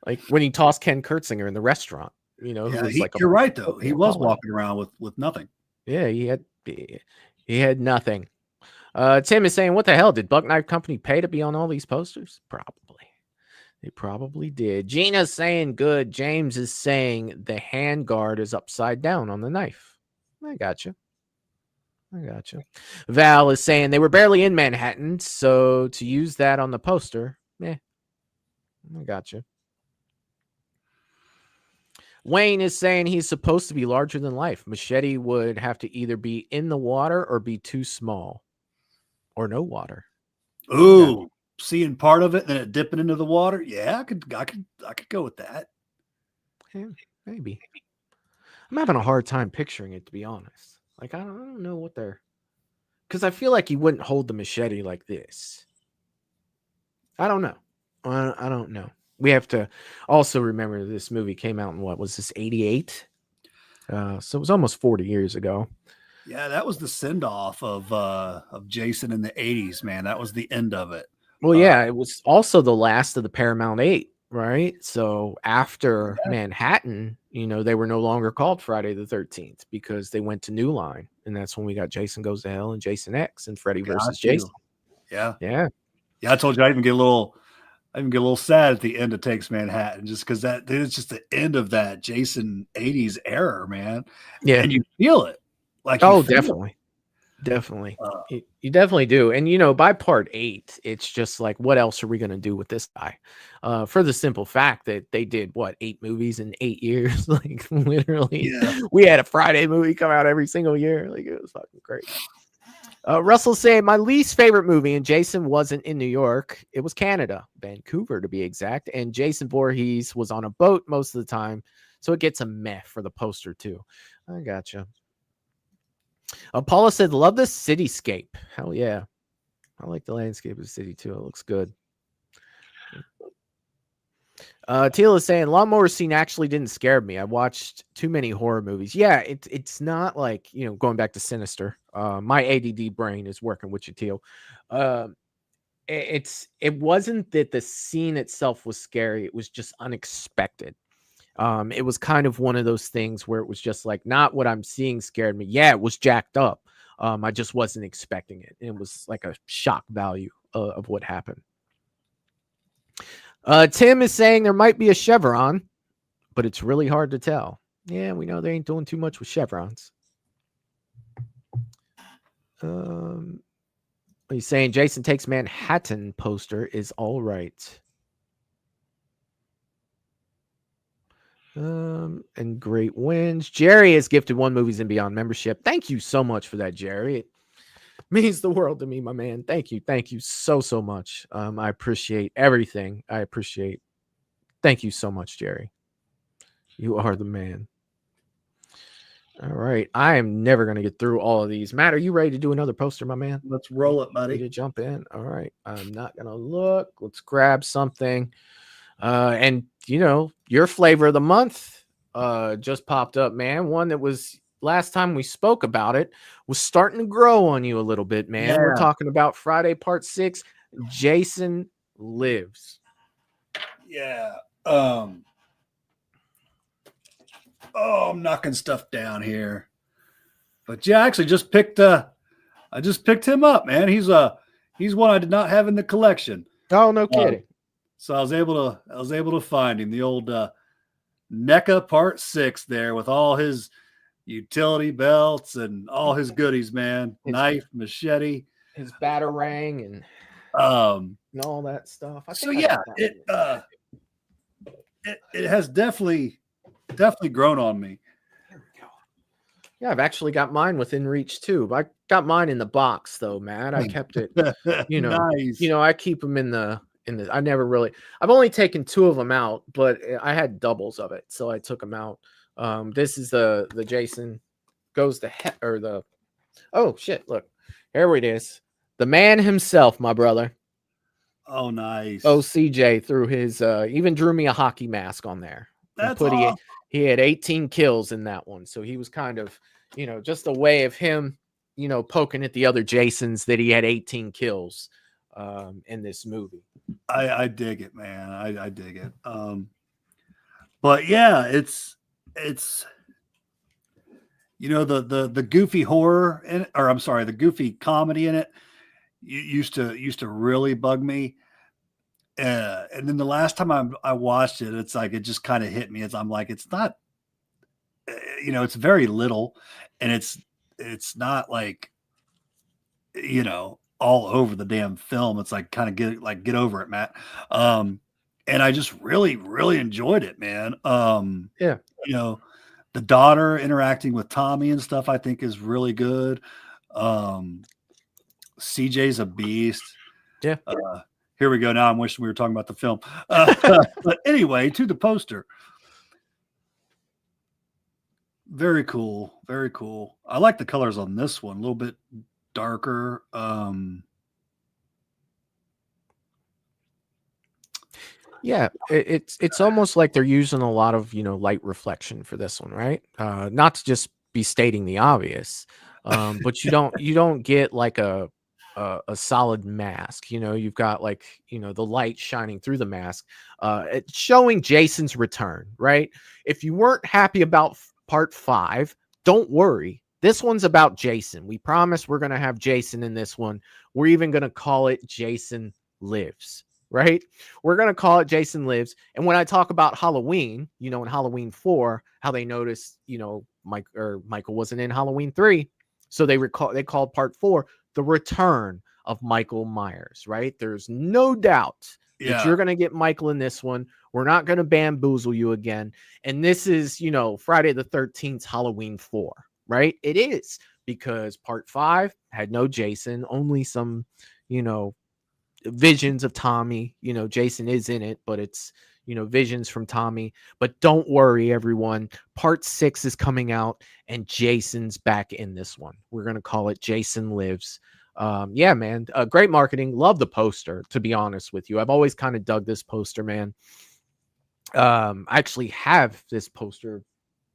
like when he tossed Ken Kurtzinger in the restaurant. Who was like you're right though. He was walking around with nothing. Yeah, he had nothing. Tim is saying, what the hell? Did Buck Knife Company pay to be on all these posters? Probably. They probably did. Gina's saying good. James is saying the hand guard is upside down on the knife. I got you. Val is saying they were barely in Manhattan, so to use that on the poster, I got you. Wayne is saying he's supposed to be larger than life. Machete would have to either be in the water or be too small, or no water. Ooh, seeing part of it and then it dipping into the water. Yeah, I could go with that. Yeah, maybe. I'm having a hard time picturing it, to be honest. Like, I don't know what they're... Because I feel like he wouldn't hold the machete like this. I don't know. I don't know. We have to also remember this movie came out in, what was this, 88? So it was almost 40 years ago. Yeah, that was the send-off of Jason in the 80s, man. That was the end of it. Well, yeah, it was also the last of the Paramount 8, right? So after Manhattan, they were no longer called Friday the 13th because they went to New Line, and that's when we got Jason Goes to Hell and Jason X and Freddy versus Jason. Yeah. I told you I even get a little sad at the end of Takes Manhattan, just because it's just the end of that Jason 80s era, man. Yeah, and you feel it. Definitely. You definitely do. And by part 8, it's just like, what else are we going to do with this guy? For the simple fact that they did 8 movies in 8 years. Like, literally, we had a Friday movie come out every single year. Like, it was fucking great. Russell saying my least favorite movie, and Jason wasn't in New York, it was Canada, Vancouver to be exact, and Jason Voorhees was on a boat most of the time, so it gets a meh for the poster too. I gotcha. Paula said, love the cityscape. Hell yeah. I like the landscape of the city too. It looks good. Teal is saying lawnmower scene actually didn't scare me. I watched too many horror movies. Yeah, it's not like, going back to Sinister. My ADD brain is working with you, Teal. It wasn't that the scene itself was scary. It was just unexpected. It was kind of one of those things where it was just like, not what I'm seeing scared me. Yeah, it was jacked up. I just wasn't expecting it. It was like a shock value of what happened. Tim is saying there might be a chevron, but it's really hard to tell. Yeah, we know they ain't doing too much with chevrons. He's saying Jason Takes Manhattan poster is all right. And great wins. Jerry has gifted 1 Movies and Beyond membership. Thank you so much for that, Jerry. It means the world to me, my man. Thank you so much. I appreciate everything. Thank you so much, Jerry. You are the man. All right, I am never going to get through all of these. Matt, are you ready to do another poster, my man? Let's roll it, buddy. Ready to jump in? All right, I'm not going to look. Let's grab something. And your flavor of the month just popped up, man. One that was last time we spoke about it was starting to grow on you a little bit, man. Yeah. We're talking about Friday Part 6, Jason Lives. Yeah. I'm knocking stuff down here. But yeah, I actually just picked him up, man. He's one I did not have in the collection. Oh, no kidding. So I was able to find him, the old NECA Part 6 there with all his utility belts and all his goodies, man. Knife, machete, his batarang, and all that stuff. It has definitely grown on me. There we go. Yeah, I've actually got mine within reach too. I got mine in the box though, man. I kept it, nice. I keep them in the I've only taken 2 of them out, but I had doubles of it, so I took them out. This is the Jason Goes to Hell, or oh shit, look, here it is. The man himself, my brother. Oh, nice. Oh, CJ threw his even drew me a hockey mask on there. That's awesome. He had 18 kills in that one, so he was kind of, just a way of him, poking at the other Jasons that he had 18 kills in this movie. I dig it, man. I dig it. But yeah, it's the goofy horror in it, or I'm sorry, the goofy comedy in it used to really bug me. And then the last time I watched it, it's like it just kind of hit me as I'm like, it's not, it's very little, and it's not like, all over the damn film. It's like kind of get over it, Matt. And I just really, really enjoyed it, man. Yeah. The daughter interacting with Tommy and stuff, I think is really good. CJ's a beast. Yeah. Here we go. Now I'm wishing we were talking about the film. But anyway, to the poster. Very cool. Very cool. I like the colors on this one. A little bit darker. Yeah, it's almost like they're using a lot of light reflection for this one, right? Not to just be stating the obvious, but you don't get like a solid mask. You've got like the light shining through the mask, it's showing Jason's return, right? If you weren't happy about part 5, don't worry. This one's about Jason. We promise we're gonna have Jason in this one. We're even gonna call it Jason Lives. Right? We're going to call it Jason Lives. And when I talk about Halloween, in Halloween 4, how they noticed, Michael wasn't in Halloween 3. So they called part 4 the return of Michael Myers, right? There's no doubt that you're going to get Michael in this one. We're not going to bamboozle you again. And this is, Friday the 13th, Halloween 4, right? It is, because part 5 had no Jason, only some, visions of Tommy. Jason is in it, but it's visions from Tommy. But don't worry, everyone, part 6 is coming out and Jason's back in this one. We're gonna call it Jason Lives. Yeah, man, great marketing. Love the poster, to be honest with you. I've always kind of dug this poster, man. I actually have this poster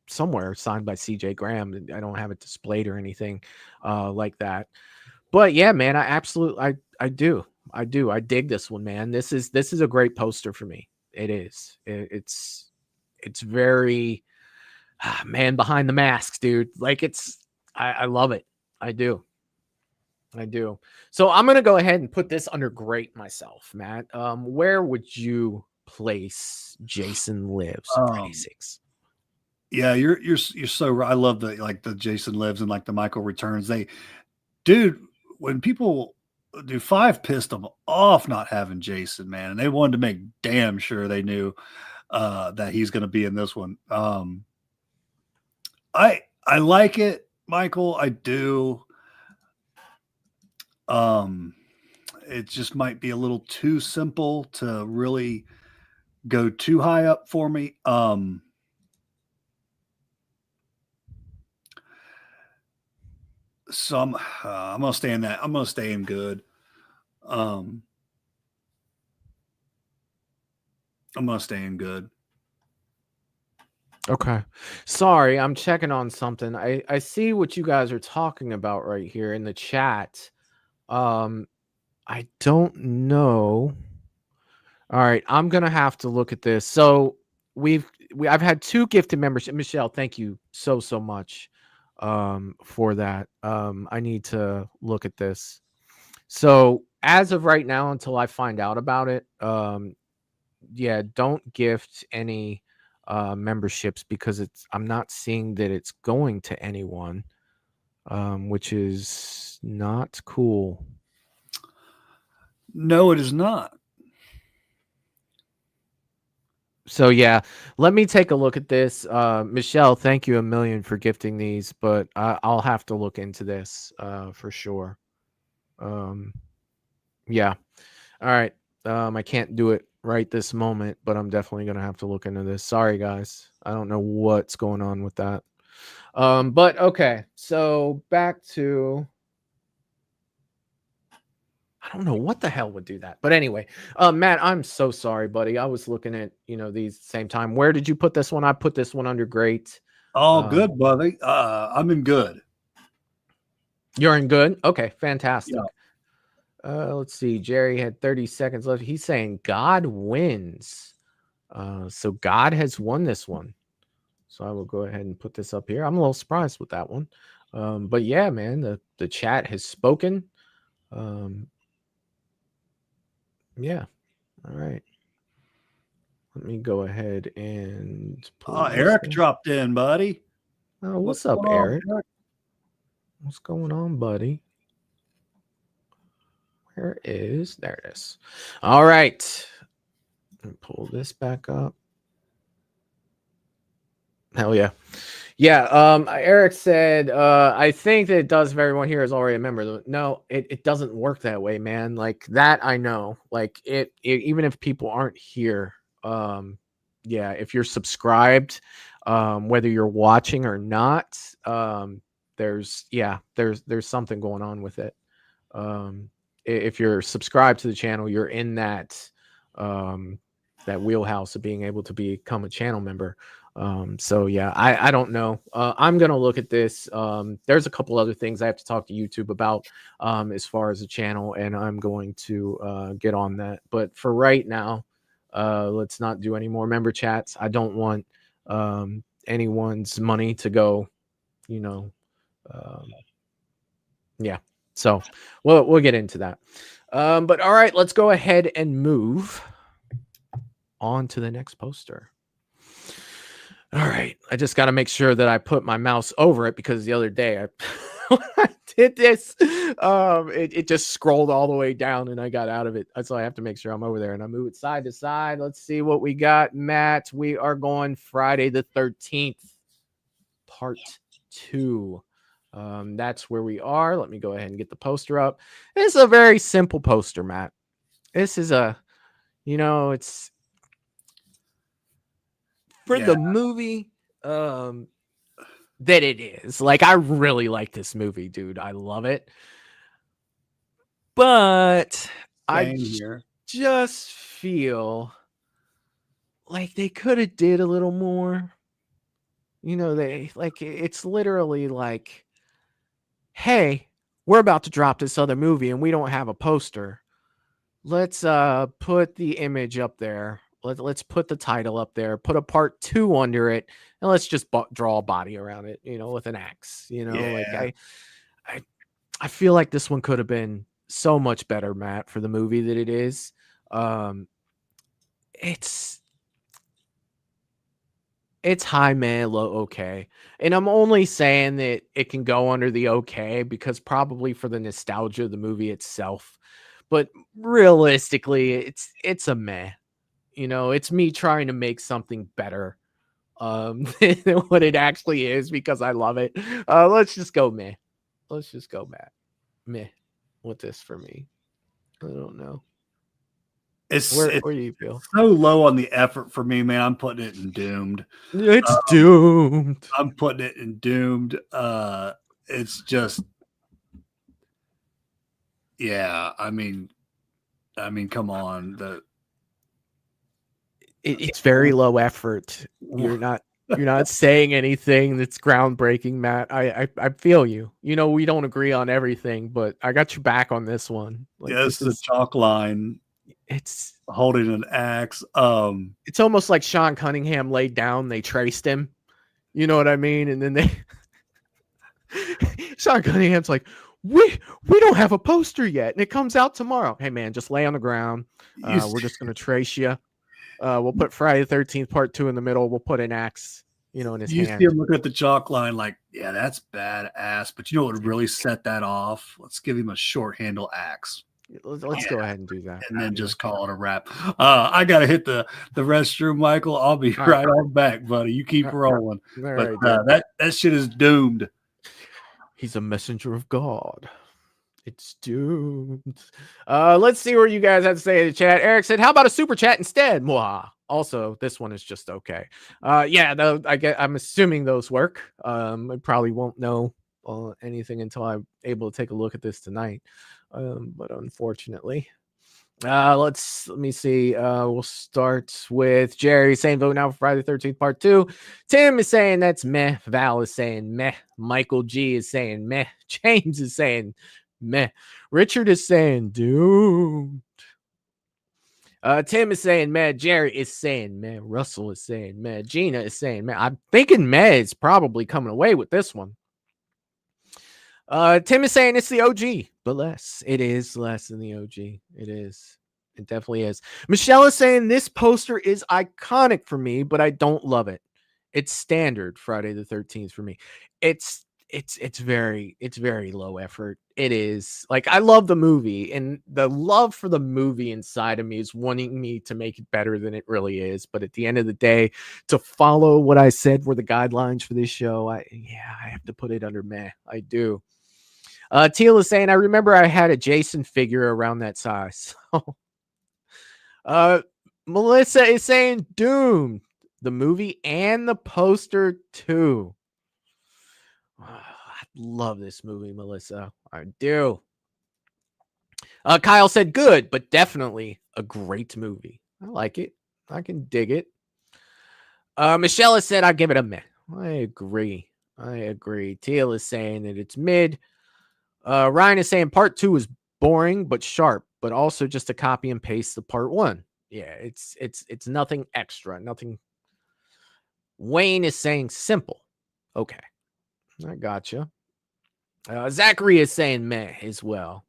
somewhere signed by CJ Graham. I don't have it displayed or anything like that, but yeah, man, I do. I dig this one, man. This is a great poster for me. It is. It's very man behind the masks, dude. Like I love it. I do. So I'm gonna go ahead and put this under great myself, Matt. Where would you place Jason Lives? 26. Yeah, you're so right. I love the Jason Lives and like the Michael Returns. Dude, when people do 5 pissed them off not having Jason, man, and they wanted to make damn sure they knew that he's going to be in this one. I like it, Michael. I do. It just might be a little too simple to really go too high up for me. So I'm gonna stay in that. I'm gonna stay in good. I'm gonna stay in good. Okay. Sorry, I'm checking on something. I see what you guys are talking about right here in the chat. I don't know. All right, I'm gonna have to look at this. So I've had 2 gifted memberships. Michelle, thank you so much for that. I need to look at this. So as of right now, until I find out about it, yeah, don't gift any memberships, because I'm not seeing that it's going to anyone, which is not cool. No, it is not. So yeah, let me take a look at this. Michelle, thank you a million for gifting these, but I'll have to look into this for sure. Yeah. All right. I can't do it right this moment, but I'm definitely going to have to look into this. Sorry, guys. I don't know what's going on with that. But okay. So back to... I don't know what the hell would do that. But anyway, Matt, I'm so sorry, buddy. I was looking at, these same time. Where did you put this one? I put this one under great. Oh, good, buddy. I'm in good. You're in good. Okay, fantastic. Yeah. Let's see. Jerry had 30 seconds left. He's saying God wins. So God has won this one. So I will go ahead and put this up here. I'm a little surprised with that one. But yeah, man, the chat has spoken. Yeah. All right. Let me go ahead and pull Eric in. dropped in, buddy. Oh, what's up, Eric? What's going on, buddy? There it is. All right. Let me pull this back up. Hell yeah. Yeah. Eric said, I think that it does if everyone here is already a member. No, it doesn't work that way, man. Like that, I know. Like it even if people aren't here, yeah, if you're subscribed, whether you're watching or not, there's something going on with it. If you're subscribed to the channel, you're in that that wheelhouse of being able to become a channel member. So yeah, I don't know. I'm gonna look at this. There's a couple other things I have to talk to YouTube about as far as the channel, and I'm going to get on that. But for right now, let's not do any more member chats. I don't want anyone's money to go, you know. Yeah. So we'll get into that. But all right, let's go ahead and move on to the next poster. All right, I just got to make sure that I put my mouse over it because the other day when I did this, it just scrolled all the way down and I got out of it. So I have to make sure I'm over there and I move it side to side. Let's see what we got, Matt. We are going Friday the 13th, part 2. That's where we are. Let me go ahead and get the poster up. It's a very simple poster, Matt. This is it's for the movie that it is. Like, I really like this movie, dude. I love it. But just feel like they could have did a little more. They like it's literally like, hey, we're about to drop this other movie and we don't have a poster. Let's put the image up there. Let's put the title up there, put a part 2 under it, and let's just draw a body around it, with an axe. Like I feel like this one could have been so much better, Matt, for the movie that it is. It's high, man, low, okay. And I'm only saying that it can go under the okay because probably for the nostalgia of the movie itself. But realistically, it's a meh. It's me trying to make something better than what it actually is because I love it. Let's just go meh. Let's just go meh with this for me. I don't know. Where do you feel? So low on the effort for me, man. I'm putting it in doomed. It's doomed. I'm putting it in doomed. It's just, yeah. I mean, come on. It's very low effort. You're not saying anything that's groundbreaking, Matt. I feel you. We don't agree on everything, but I got your back on this one. Like, this is the chalk line. It's holding an axe. It's almost like Sean Cunningham laid down. They traced him. You know what I mean? And then Sean Cunningham's like, we don't have a poster yet, and it comes out tomorrow. Hey man, just lay on the ground. We're just gonna trace you. We'll put Friday the 13th part 2 in the middle. We'll put an axe, in his hand. You see him looking at the chalk line like, yeah, that's badass. But you know what would really set that off? Let's give him a short handle axe. Let's go ahead and do that. And then just call it a wrap. I got to hit the restroom, Michael. I'll be right on back, buddy. You keep rolling. But that shit is doomed. He's a messenger of God. It's doomed. Let's see what you guys have to say in the chat. Eric said, how about a super chat instead? Mwah. Also, this one is just okay. I'm assuming those work. I probably won't know anything until I'm able to take a look at this tonight. But unfortunately, Let me see. We'll start with Jerry saying vote now for Friday the 13th part 2. Tim is saying that's meh. Val is saying meh. Michael G is saying meh. James is saying meh. Richard is saying dude. Tim is saying meh. Jerry is saying meh. Russell is saying meh. Gina is saying meh. I'm thinking meh is probably coming away with this one. Tim is saying it's the OG, but less. It is less than the OG. It is. It definitely is. Michelle is saying this poster is iconic for me, but I don't love it. It's standard Friday the 13th for me. It's very low effort. It is. Like, I love the movie, and the love for the movie inside of me is wanting me to make it better than it really is. But at the end of the day, to follow what I said were the guidelines for this show, I have to put it under meh. I do. Teal is saying, I remember I had a Jason figure around that size. Melissa is saying Doom, the movie and the poster too. I love this movie, Melissa. I do. Kyle said good, but definitely a great movie. I like it. I can dig it. Michelle has said, I give it a meh. I agree. Teal is saying that it's mid. Ryan is saying part 2 is boring but sharp, but also just a copy and paste the part 1. Yeah, it's nothing extra, nothing. Wayne is saying simple. Okay, I gotcha. Zachary is saying meh as well.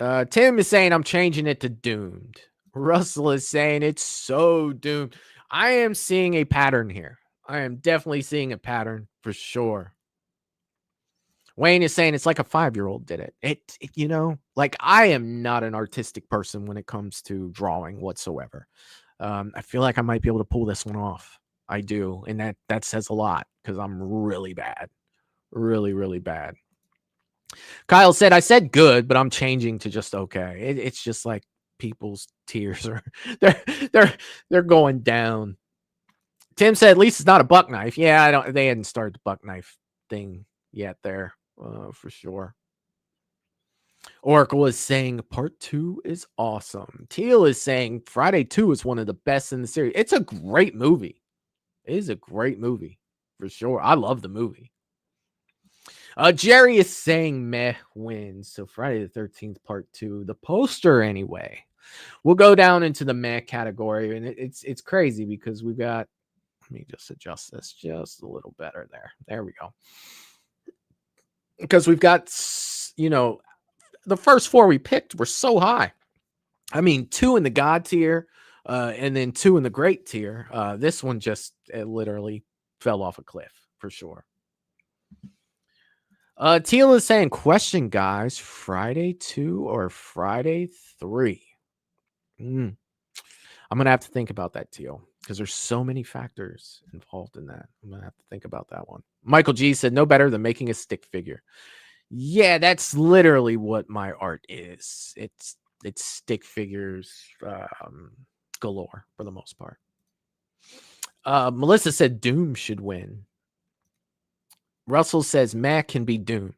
Tim is saying I'm changing it to doomed. Russell is saying it's so doomed. I am seeing a pattern here. I am definitely seeing a pattern for sure. Wayne is saying it's like a 5-year-old did it. It, like, I am not an artistic person when it comes to drawing whatsoever. I feel like I might be able to pull this one off. I do. And that says a lot because I'm really bad. Really, really bad. Kyle said, I said good, but I'm changing to just okay. It's just like people's tears are they're going down. Tim said, at least it's not a buck knife. Yeah, they hadn't started the buck knife thing yet there. For sure. Oracle is saying part 2 is awesome. Teal is saying Friday 2 is one of the best in the series. It's a great movie. It is a great movie for sure. I love the movie. Jerry is saying meh wins. So Friday the 13th part 2, the poster anyway. We'll go down into the meh category, and it's crazy because we've got. Let me just adjust this just a little better there. There we go. Because we've got, the first 4 we picked were so high. I mean, 2 in the God tier, and then 2 in the great tier. This one just literally fell off a cliff for sure. Teal is saying, question, guys, Friday 2 or Friday 3? I'm going to have to think about that, Teal, because there's so many factors involved in that. I'm going to have to think about that one. Michael G said, no better than making a stick figure. Yeah, that's literally what my art is. It's stick figures galore for the most part. Melissa said Doom should win. Russell says Mac can be doomed.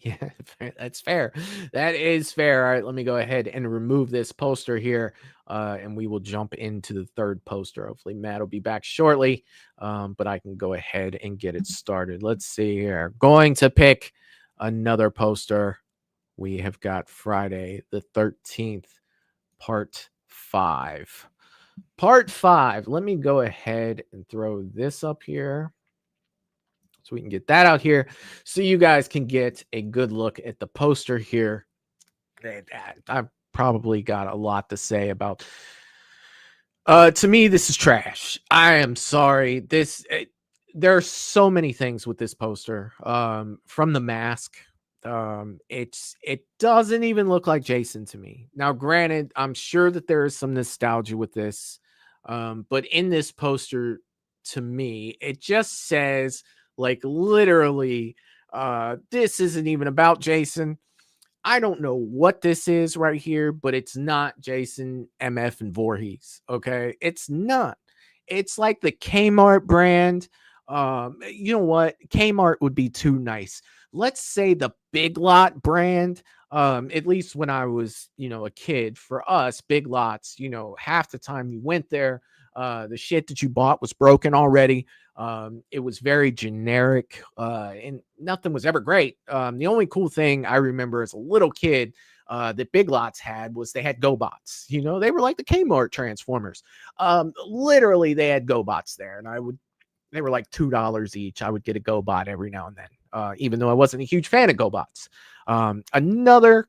Yeah, that's fair. That is fair. All right, let me go ahead and remove this poster here, and we will jump into the third poster. Hopefully, Matt will be back shortly, but I can go ahead and get it started. Let's see here. Going to pick another poster. We have got Friday the 13th, part 5. Part 5. Let me go ahead and throw this up here, so we can get that out here so you guys can get a good look at the poster here. I've probably got a lot to say about. To me, this is trash. I am sorry. There are so many things with this poster. From the mask, it doesn't even look like Jason to me. Now, granted, I'm sure that there is some nostalgia with this, but in this poster, to me, it just says, like, literally, this isn't even about Jason. I don't know what this is right here, but it's not Jason, MF, and Voorhees. Okay, it's not. It's like the Kmart brand. You know what? Kmart would be too nice. Let's say the Big Lot brand At least when I was, a kid. For us, Big Lots, half the time you went there, the shit that you bought was broken already. It was very generic, and nothing was ever great. The only cool thing I remember as a little kid that Big Lots had was they had GoBots. They were like the Kmart Transformers. Literally, they had GoBots there, and they were like $2 each. I would get a GoBot every now and then, even though I wasn't a huge fan of GoBots. Another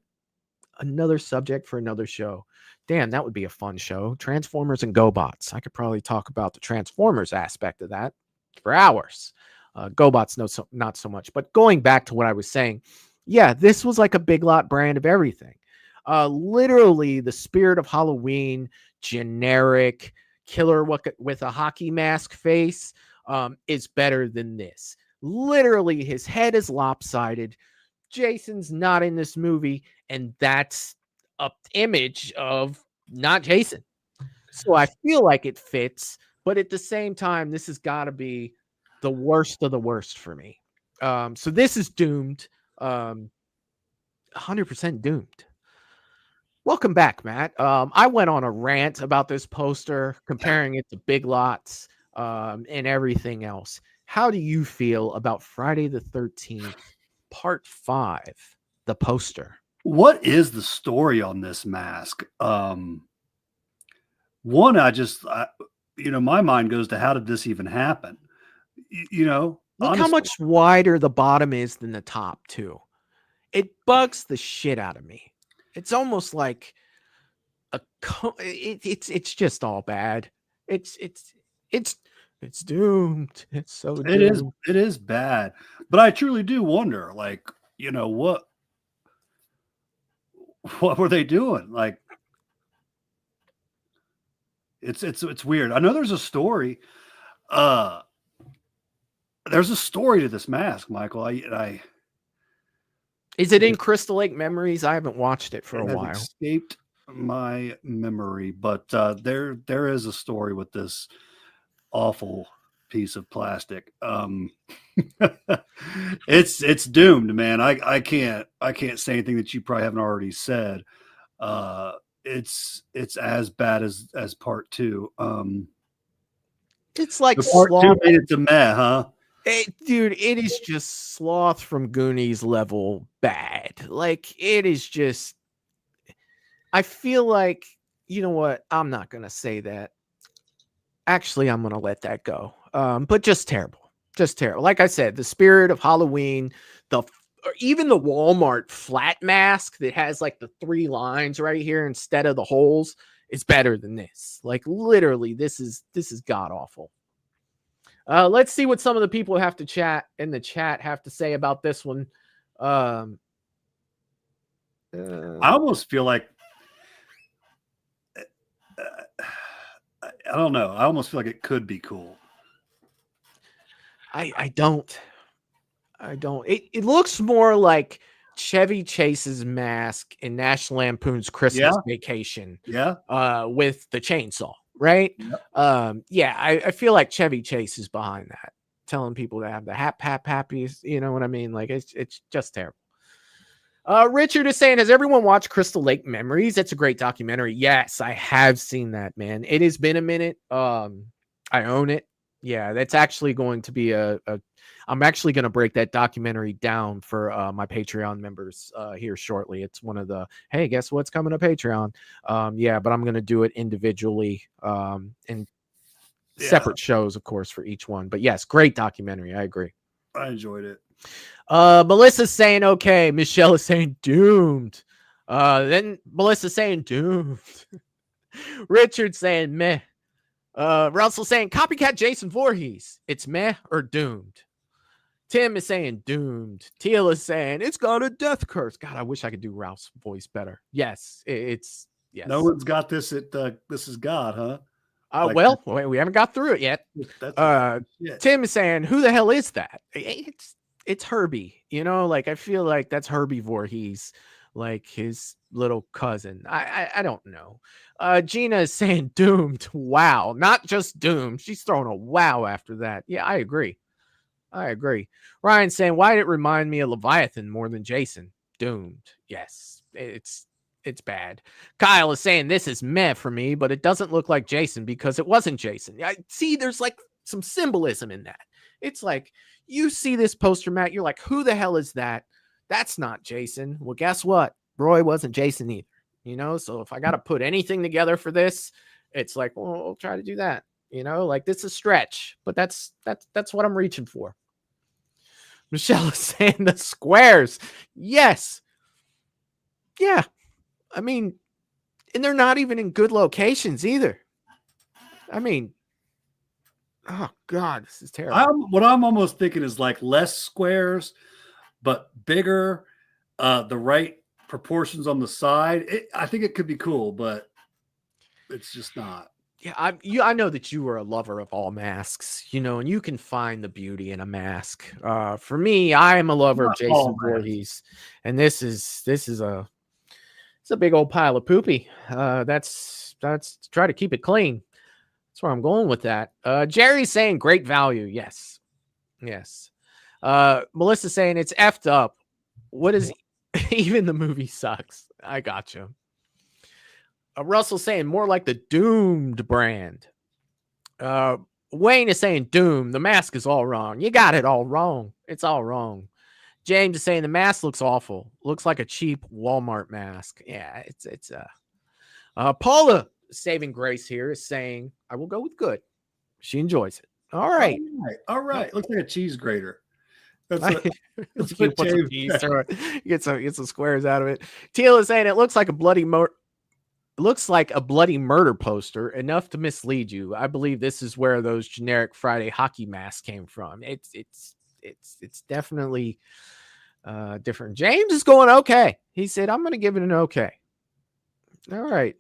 subject for another show. Damn, that would be a fun show. Transformers and GoBots. I could probably talk about the Transformers aspect of that for hours. GoBots, not so much. But going back to what I was saying, yeah, this was like a Big Lot brand of everything. Literally, the spirit of Halloween, generic killer with a hockey mask face is better than this. Literally, his head is lopsided. Jason's not in this movie, and that's an image of not Jason. So I feel like it fits, but at the same time, this has got to be the worst of the worst for me. So this is doomed. 100% doomed. Welcome back, Matt. I went on a rant about this poster, comparing it to Big Lots and everything else. How do you feel about Friday the 13th, Part 5, the poster? What is the story on this mask? One, my mind goes to how did this even happen? Look honestly. how much wider the bottom is than the top, too. It bugs the shit out of me. It's almost like it's just all bad. It's doomed. It's so doomed. It is bad. But I truly do wonder, like, what were they doing? Like, it's weird. I know there's a story. There's a story to this mask, Michael. Is it in Crystal Lake Memories? I haven't watched it for a while. Escaped my memory, but there is a story with this awful piece of plastic. It's doomed, man. I can't say anything that you probably haven't already said. It's as bad as part 2. It's like part 2 made it to meh, huh? Dude, it is just Sloth from Goonies level bad. Like, it is just, I feel like, you know what? I'm not going to say that. Actually, I'm going to let that go. But just terrible. Just terrible. Like I said, the spirit of Halloween, or even the Walmart flat mask that has like the 3 lines right here instead of the holes is better than this. Like, literally, this is god awful. Let's see what some of the people have to chat in the chat have to say about this one. I almost feel like I don't know. I almost feel like it could be cool. I don't. It looks more like Chevy Chase's mask in National Lampoon's Christmas Vacation. Yeah. With the chainsaw. Right? Yep. I feel like Chevy Chase is behind that, telling people to have the happies. You know what I mean? Like, it's just terrible. Richard is saying, has everyone watched Crystal Lake Memories? It's a great documentary. Yes, I have seen that, man. It has been a minute. I own it. Yeah, that's actually going to be I'm actually going to break that documentary down for my Patreon members here shortly. It's one of the, hey, guess what's coming to Patreon? But I'm going to do it individually and separate shows, of course, for each one. But yes, great documentary. I agree. I enjoyed it. Melissa's saying, okay. Michelle is saying doomed. Then Melissa's saying doomed. Richard saying meh. Russell saying copycat Jason Voorhees. It's meh or doomed. Tim is saying doomed. Teal is saying it's got a death curse. God, I wish I could do Ralph's voice better. Yes, it's yes. No one's got this at This Is God, huh? We haven't got through it yet. Tim is saying, who the hell is that? It's Herbie. Like, I feel like that's Herbie Voorhees, like his little cousin. I don't know. Gina is saying doomed. Wow. Not just doomed. She's throwing a wow after that. Yeah, I agree. Ryan's saying, why did it remind me of Leviathan more than Jason? doomed. Yes, it's bad. Kyle is saying this is meh for me, but it doesn't look like Jason because it wasn't Jason. I see there's like some symbolism in that. It's like you see this poster, Matt, you're like, who the hell is that? That's not Jason. Well, guess what? Roy wasn't Jason either. You know, so if I got to put anything together for this, it's like, well, we'll try to do that. You know, like this is a stretch, but that's what I'm reaching for. Michelle is saying the squares. Yes. Yeah. I mean, and they're not even in good locations either. I mean, oh God, this is terrible. What I'm almost thinking is like less squares, but bigger, the right proportions on the side. I think it could be cool, but it's just not. Yeah, I know that you are a lover of all masks, you know, and you can find the beauty in a mask. For me, I am a lover of Jason Voorhees, and this is a big old pile of poopy. That's try to keep it clean. That's where I'm going with that. Jerry's saying great value. Yes. Melissa's saying it's effed up. What is even the movie sucks. I gotcha. Russell saying more like the Doomed brand. Wayne is saying Doom. The mask is all wrong. You got it all wrong. It's all wrong. James is saying the mask looks awful. Looks like a cheap Walmart mask. Yeah, it's Paula saving grace here is saying I will go with good. She enjoys it. All right. Looks like a cheese grater. That's what James get some squares out of it. Teal is saying it looks like a bloody murder poster, enough to mislead you. I believe this is where those generic Friday hockey masks came from. It's definitely different. James is going okay. He said, I'm going to give it an okay. All right.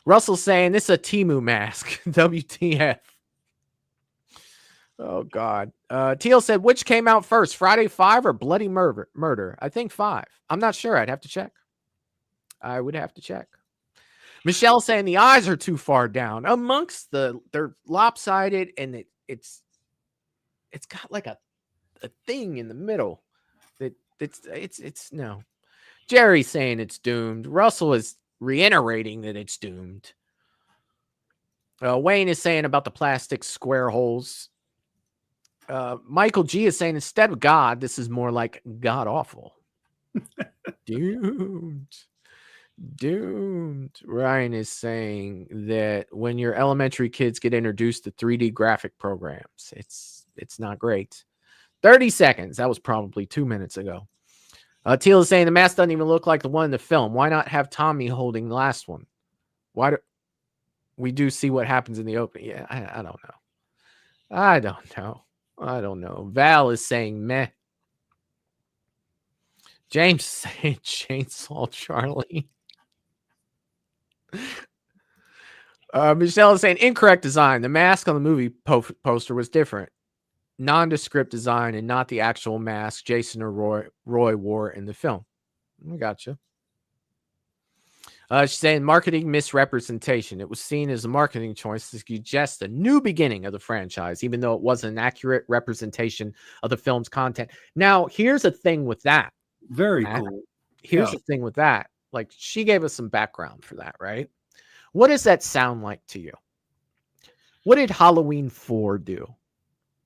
Russell's saying this is a Temu mask. WTF. Oh, God. Teal said, which came out first, Friday 5 or Bloody Murder? I think 5. I'm not sure. I'd have to check. I would have to check. Michelle saying the eyes are too far down amongst they're lopsided, and it's got like a thing in the middle that it's no. Jerry's saying it's doomed. Russell is reiterating that it's doomed. Wayne is saying about the plastic square holes. Michael G is saying instead of God, this is more like God awful. Doomed. Ryan is saying that when your elementary kids get introduced to 3D graphic programs, it's not great. 30 seconds. That was probably 2 minutes ago. Teal is saying the mask doesn't even look like the one in the film. Why not have Tommy holding the last one? Why do we do see what happens in the opening? Yeah, I don't know. I don't know. Val is saying meh. James saying Chainsaw Charlie. Michelle is saying incorrect design. The mask on the movie poster was different. Nondescript design and not the actual mask Jason or Roy wore in the film. I gotcha. She's saying marketing misrepresentation. It was seen as a marketing choice to suggest a new beginning of the franchise, even though it wasn't an accurate representation of the film's content. Now, here's the thing with that. Very Matt. cool. Here's the thing with that. Like, she gave us some background for that, right? What does that sound like to you? What did Halloween 4 do?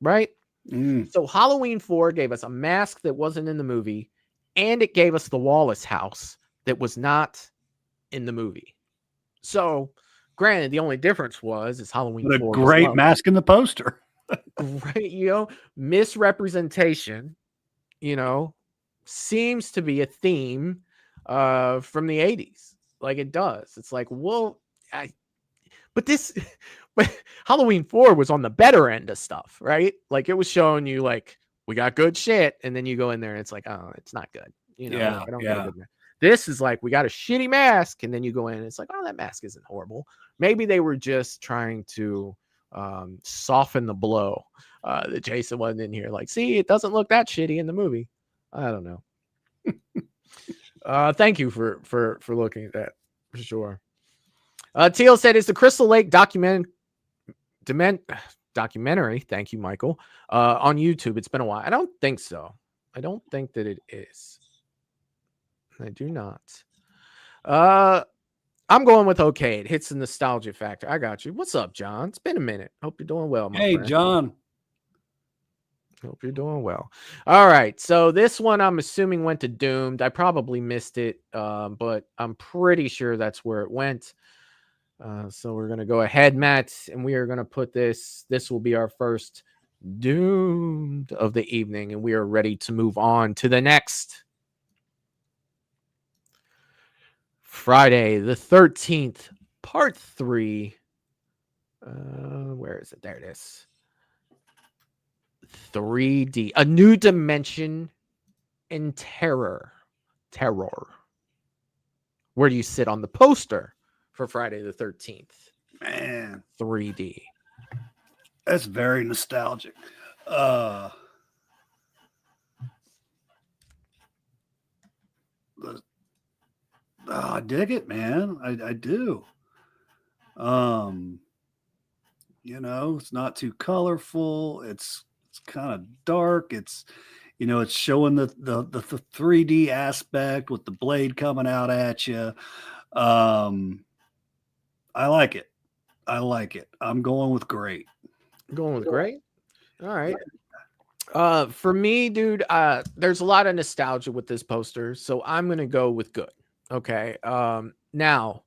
Right? So Halloween 4 gave us a mask that wasn't in the movie, and it gave us the Wallace house that was not in the movie. So, granted, the only difference is Halloween 4 was a great mask in the poster. Great, misrepresentation, seems to be a theme from the 80s. Like it does. It's like, well, but Halloween 4 was on the better end of stuff, right? Like it was showing you like we got good shit, and then you go in there and it's like, oh, it's not good. I don't get it. This is like we got a shitty mask, and then you go in and it's like, oh, that mask isn't horrible. Maybe they were just trying to soften the blow that Jason wasn't in here. Like, see, it doesn't look that shitty in the movie. I don't know. Thank you for looking at that for sure. Teal said, "Is the Crystal Lake documentary? Thank you, Michael. On YouTube, it's been a while. I don't think so. I don't think that it is. I do not. I'm going with okay. It hits the nostalgia factor. I got you. What's up, John? It's been a minute. Hope you're doing well, my Hey, friend. John. Hope you're doing well. All right. So this one I'm assuming went to Doomed. I probably missed it, but I'm pretty sure that's where it went. So we're going to go ahead, Matt, and we are going to put this. This will be our first Doomed of the evening, and we are ready to move on to the next. Friday the 13th, part 3. Where is it? There it is. 3D, a new dimension in terror. Where do you sit on the poster for Friday the 13th? Man, 3D. That's very nostalgic. I dig it, man. I do. It's not too colorful. It's kind of dark. It's showing the 3D aspect with the blade coming out at you. I like it. I'm going with great. Going with great. All right. For me, dude, there's a lot of nostalgia with this poster, so I'm gonna go with good. Okay. Now,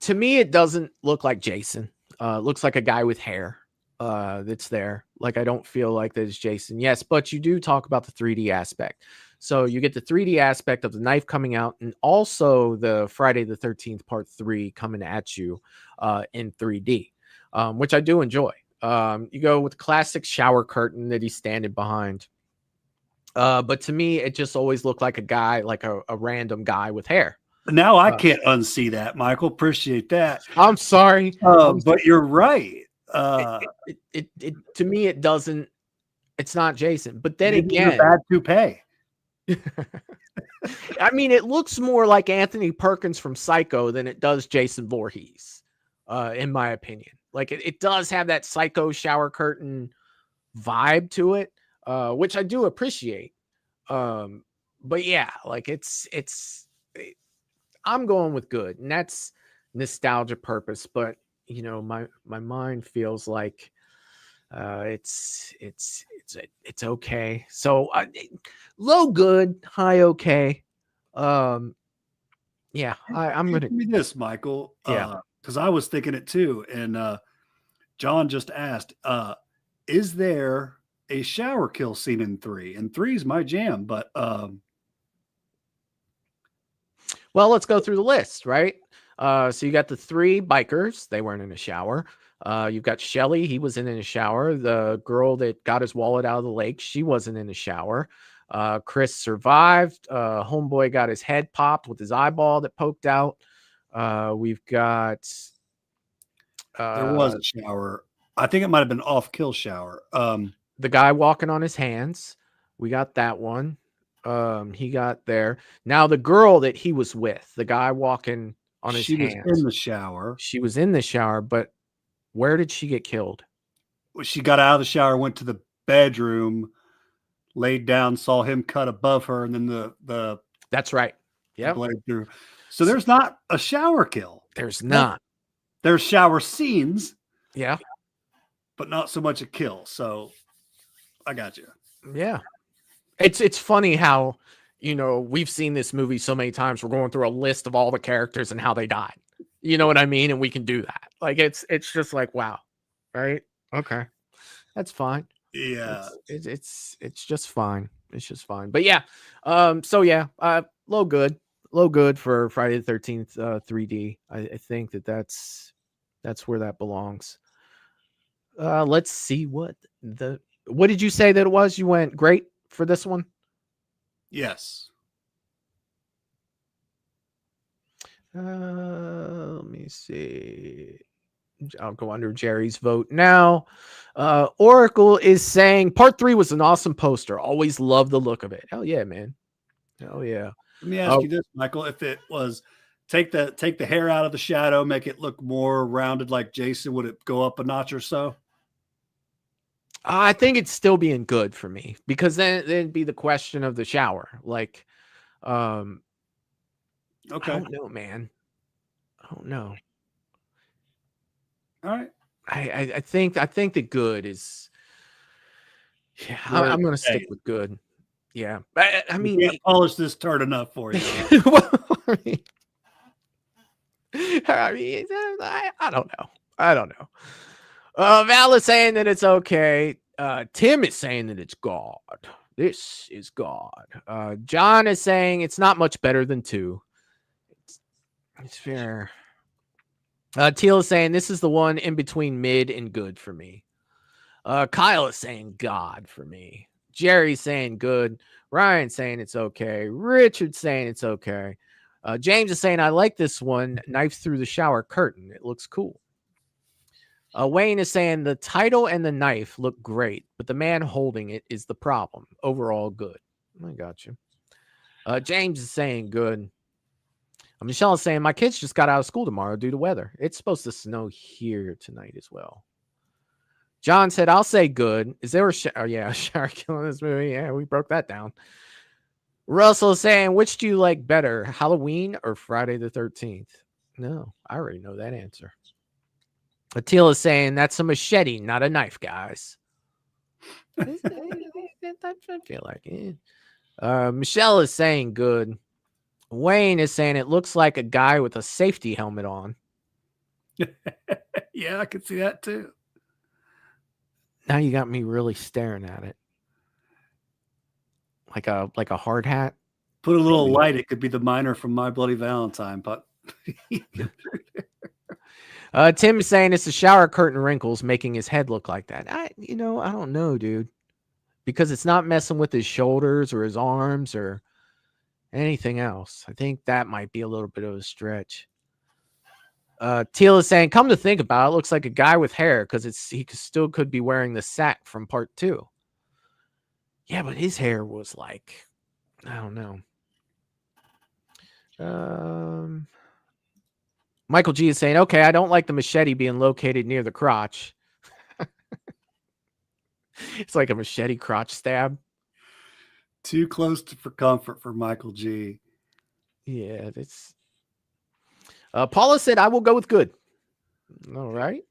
to me, it doesn't look like Jason. It looks like a guy with hair that's there. Like, I don't feel like that is Jason. Yes, but you do talk about the 3D aspect. So you get the 3D aspect of the knife coming out, and also the Friday the 13th part 3 coming at you in 3D, which I do enjoy. You go with the classic shower curtain that he's standing behind. But to me, it just always looked like a guy, like a random guy with hair. Now I can't unsee that, Michael. Appreciate that. I'm sorry. But you're right. It to me, it doesn't. It's not Jason. But then Maybe again, you're bad to pay. I mean, it looks more like Anthony Perkins from Psycho than it does Jason Voorhees, in my opinion. Like, it does have that Psycho shower curtain vibe to it, which I do appreciate. But yeah, like I'm going with good, and that's nostalgia purpose. But my mind feels like it's okay. So low good, high okay. Yeah, I'm gonna give me this, Michael. Yeah, because I was thinking it too, and John just asked, is there a shower kill scene in 3? And 3 is my jam, but well, let's go through the list, right? So you got the 3 bikers, they weren't in a shower. You've got Shelly, he wasn't in a shower. The girl that got his wallet out of the lake, she wasn't in a shower. Chris survived. Homeboy got his head popped with his eyeball that poked out. We've got there was a shower. I think it might have been off-kill shower. The guy walking on his hands. We got that one. He got there. Now the girl that he was with, the guy walking on his hands. She was in the shower. She was in the shower, but where did she get killed? She got out of the shower, went to the bedroom, laid down, saw him cut above her, and then the That's right. Yeah. Blade through. So there's not a shower kill. There's not. There's shower scenes. Yeah. But not so much a kill. So I got you. Yeah. It's funny how, we've seen this movie so many times. We're going through a list of all the characters and how they died. You know what I mean? And we can do that. Like, it's just like, wow. Right? Okay. That's fine. Yeah. It's just fine. It's just fine. But yeah. So yeah, low good for Friday the 13th 3D. I think that's where that belongs. Let's see what did you say that it was? You went great for this one? Yes. Let me see. I'll go under Jerry's vote now. Oracle is saying part 3 was an awesome poster. Always love the look of it. Hell yeah, man. Hell yeah. Let me ask you this, Michael. If it was take the hair out of the shadow, make it look more rounded like Jason, would it go up a notch or so? I think it's still being good for me because then it'd be the question of the shower. Like, I don't know, man. I don't know. All right. I think the good is. Yeah, I'm gonna stick with good. Yeah, I mean, can't polish this turd enough for you. well, I mean, I don't know. I don't know. Val is saying that it's okay. Tim is saying that it's God. This is God. John is saying it's not much better than 2. It's fair. Teal is saying this is the one in between mid and good for me. Kyle is saying God for me. Jerry's saying good. Ryan's saying it's okay. Richard's saying it's okay. James is saying I like this one. Knife through the shower curtain. It looks cool. Wayne is saying the title and the knife look great, but the man holding it is the problem. Overall, good. I got you. James is saying good. Michelle is saying my kids just got out of school tomorrow due to weather. It's supposed to snow here tonight as well. John said, I'll say good. Is there a shower kill in this movie? Yeah, we broke that down. Russell is saying, which do you like better, Halloween or Friday the 13th? No, I already know that answer. Attila is saying, that's a machete, not a knife, guys. I feel like it. Michelle is saying good. Wayne is saying it looks like a guy with a safety helmet on. Yeah, I could see that too. Now you got me really staring at it. Like a hard hat. Put a little light. It could be the miner from My Bloody Valentine, but Tim is saying it's the shower curtain wrinkles making his head look like that. I don't know, dude. Because it's not messing with his shoulders or his arms or anything else. I think that might be a little bit of a stretch. Teal is saying, come to think about it, looks like a guy with hair because he still could be wearing the sack from part 2. Yeah, but his hair was like, I don't know. Michael G is saying, okay, I don't like the machete being located near the crotch. It's like a machete crotch stab. Too close for comfort for Michael G. Yeah, that's. Paula said, I will go with good. All right.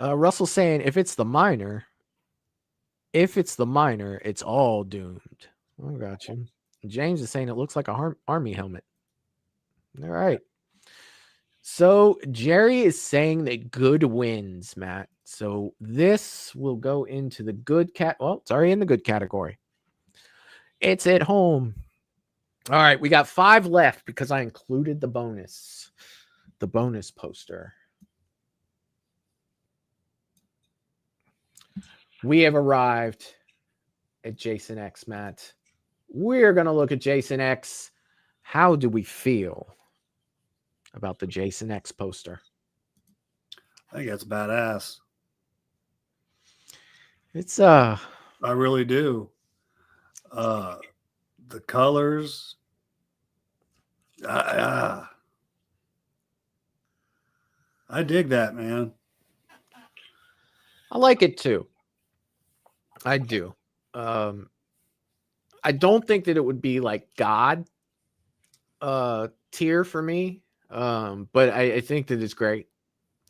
Russell saying, if it's the miner, it's all doomed. I got you. James is saying it looks like a army helmet. All right. So Jerry is saying that good wins, Matt. So this will go into the good well, it's already in the good category. It's at home. All right, we got 5 left because I included the bonus poster. We have arrived at Jason X, Matt. We're going to look at Jason X. How do we feel about the Jason X poster? I think that's badass. It's I really do. The colors. I dig that, man. I like it too. I do. I don't think that it would be like God tier for me. But I think that it's great.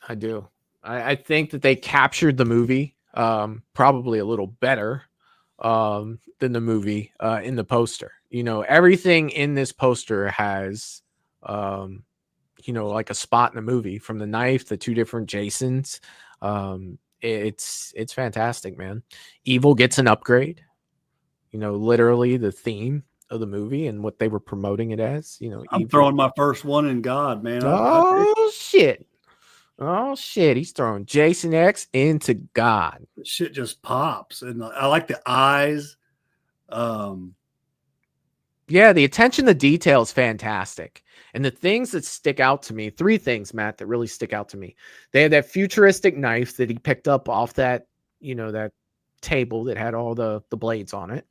I do. I think that they captured the movie probably a little better than the movie in the poster. Everything in this poster has like a spot in the movie, from the knife, the 2 different Jasons. It's fantastic, man. Evil gets an upgrade. Literally the theme of the movie and what they were promoting it as. I'm throwing my first one in God, man. Shit. Oh shit, he's throwing Jason X into God. Shit just pops, and I like the eyes. Yeah, the attention to detail is fantastic. And the things that stick out to me, 3 things, Matt, that really stick out to me. They had that futuristic knife that he picked up off that, that table that had all the blades on it.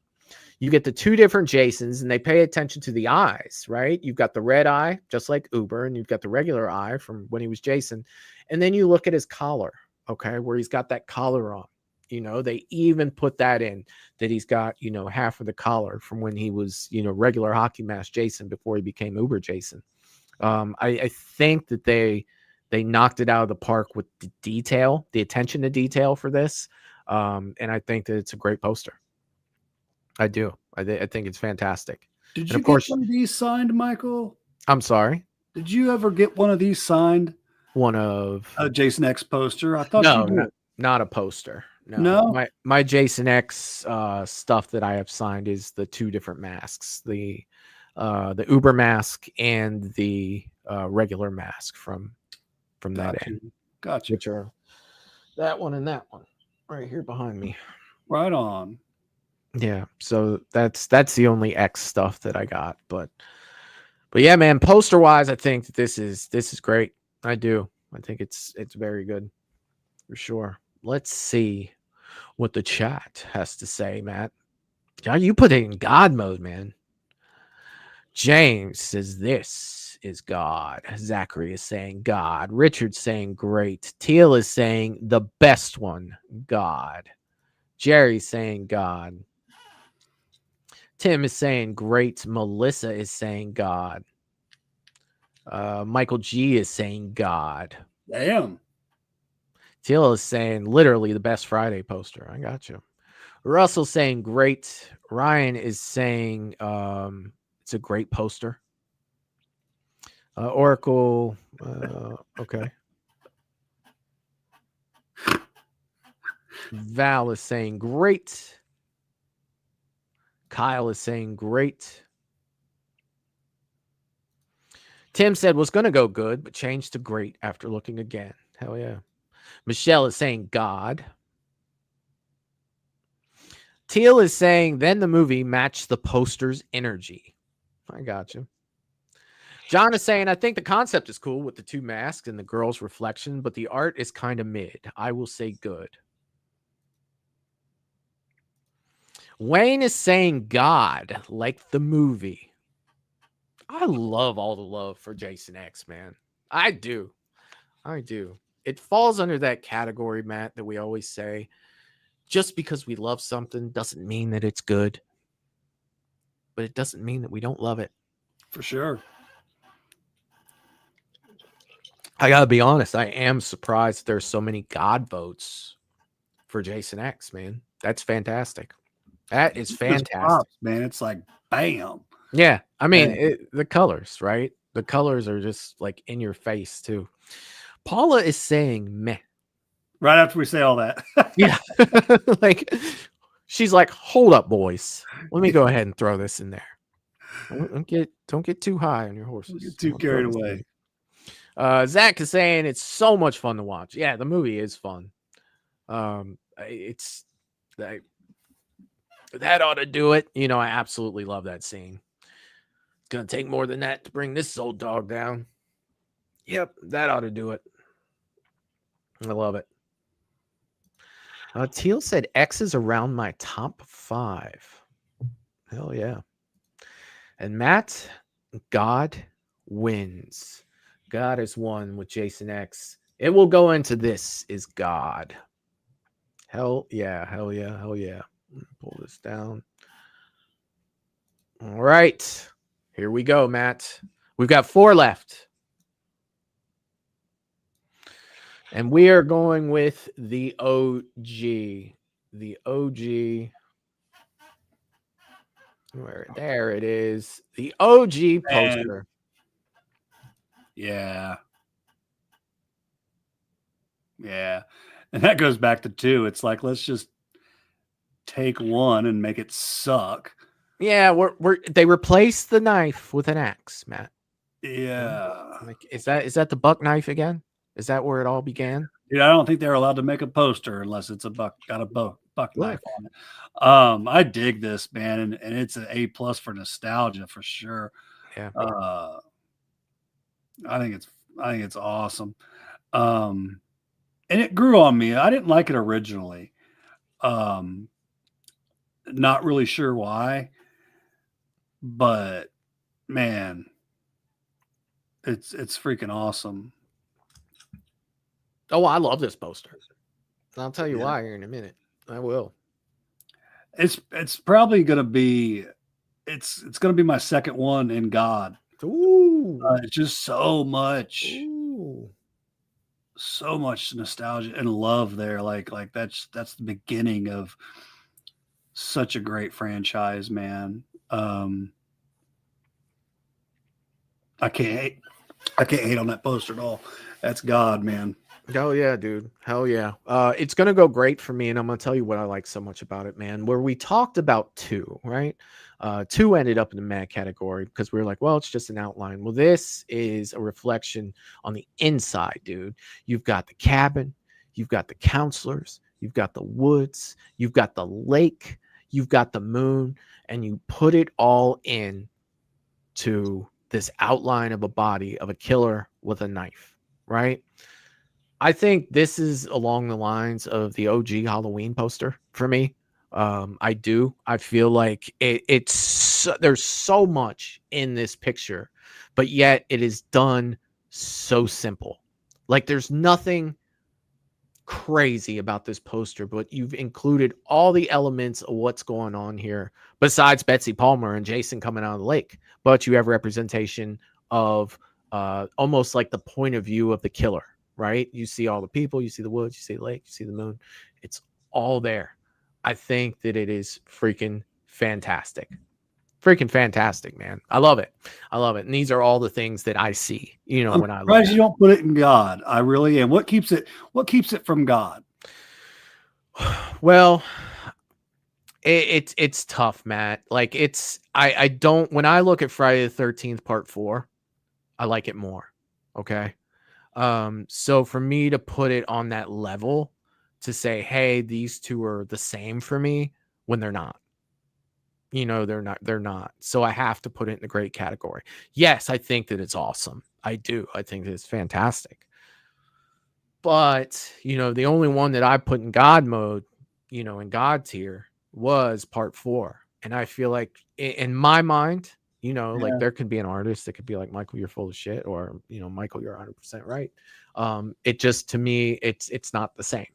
you get the two different Jasons, and they pay attention to the eyes, right? You've got the red eye, just like Uber, and you've got the regular eye from when he was Jason. And then you look at his collar, okay, where he's got that collar on. They even put that in, that he's got, half of the collar from when he was, regular hockey mask Jason before he became Uber Jason. I think that they knocked it out of the park with the detail, the attention to detail for this. And I think that it's a great poster. I do. I think it's fantastic. Did And you of course, get one of these signed, Michael? I'm sorry. Did you ever get one of these signed? One of a Jason X poster? I thought no, you did. not a poster. No? My Jason X stuff that I have signed is the two different masks, the Uber mask and the regular mask from that end. Gotcha. Which are that one and that one right here behind me. Right on. Yeah, so that's the only X stuff that I got, but yeah, man, poster wise, I think that this is great. I do. I think it's very good for sure. Let's see what the chat has to say, Matt. You put it in God mode, man. James says this is God. Zachary is saying God. Richard's saying great. Teal is saying the best one, God. Jerry's saying God. Tim is saying great. Melissa is saying God. Michael G is saying God. Damn. Teal is saying literally the best Friday poster. I got you. Russell saying great. Ryan is saying it's a great poster. Oracle, okay. Val is saying great. Kyle is saying great. Tim said was going to go good, but changed to great after looking again. Hell yeah. Michelle is saying God. Teal is saying then the movie matched the poster's energy. I got you. John is saying, I think the concept is cool with the two masks and the girl's reflection, but the art is kind of mid. I will say good. Wayne is saying God, like the movie. I love all the love for Jason X, man. I do. It falls under that category, Matt, that we always say, just because we love something doesn't mean that it's good. But it doesn't mean that we don't love it. For sure. I gotta be honest, I am surprised there's so many God votes for Jason X, man. That's fantastic. That is fantastic, props, man. It's like bam. Yeah, I mean the colors, right? The colors are just like in your face too. Paula is saying meh. Right after we say all that. Yeah, like she's like, hold up, boys. Let me go ahead and throw this in there. Don't get too high on your horses. Get too carried away. Zach is saying it's so much fun to watch. Yeah, the movie is fun. It's like that ought to do it. I absolutely love that scene. It's gonna take more than that to bring this old dog down. Yep, that ought to do it. I love it. Teal said X is around my top 5. Hell yeah. And Matt, God wins. God is one with Jason X. It will go into this is God. Hell yeah. Pull this down. All right. Here we go, Matt. We've got 4 left. And we are going with the OG. The OG. There it is. The OG poster. Yeah. And that goes back to 2. It's like, let's just take one and make it suck. Yeah, they replaced the knife with an axe, Matt. Yeah. Like, is that the buck knife again? Is that where it all began? Dude, I don't think they're allowed to make a poster unless it's got a buck knife on it. I dig this, man, and it's an A+ for nostalgia for sure. Yeah. I think it's awesome. And it grew on me. I didn't like it originally. Not really sure why, but man, it's freaking awesome. Oh, I love this poster. I'll tell you Yeah. why here in a minute. I will. It's probably gonna be it's gonna be my second one in God. Ooh. It's just so much Ooh. nostalgia and love there. Like that's the beginning of such a great franchise, man. I can't hate on that poster at all. That's God, man. Hell yeah, dude. Hell yeah. It's gonna go great for me, and I'm gonna tell you what I like so much about it, man. Where we talked about 2, right? 2 ended up in the mad category because we were like, well, it's just an outline. Well, this is a reflection on the inside, dude. You've got the cabin, you've got the counselors, you've got the woods, you've got the lake, you've got the moon, and you put it all in to this outline of a body of a killer with a knife, right? I think this is along the lines of the OG Halloween poster for me. I do. I feel like there's so much in this picture, but yet it is done so simple. Like there's nothing crazy about this poster, but you've included all the elements of what's going on here besides Betsy Palmer and Jason coming out of the lake. But you have representation of almost like the point of view of the killer. Right? You see all the people, you see the woods, you see the lake, you see the moon. It's all there. I think that it is freaking fantastic. Freaking fantastic, man. I love it. I love it. And these are all the things that I see, you know, when I look at you don't put it in God. I really am. What keeps it from God? Well, it's tough, Matt. Like I don't, when I look at Friday the 13th part 4, I like it more. Okay. So for me to put it on that level to say, hey, these 2 are the same for me when they're not, you know, they're not. So I have to put it in the great category. Yes, I think that it's awesome. I do. I think that it's fantastic. But, you know, the only one that I put in God mode, you know, in God tier was part 4. And I feel like in my mind, you know, like there could be an artist that could be like, Michael, you're full of shit, or, you know, Michael, you're 100% right. It just, to me, it's not the same.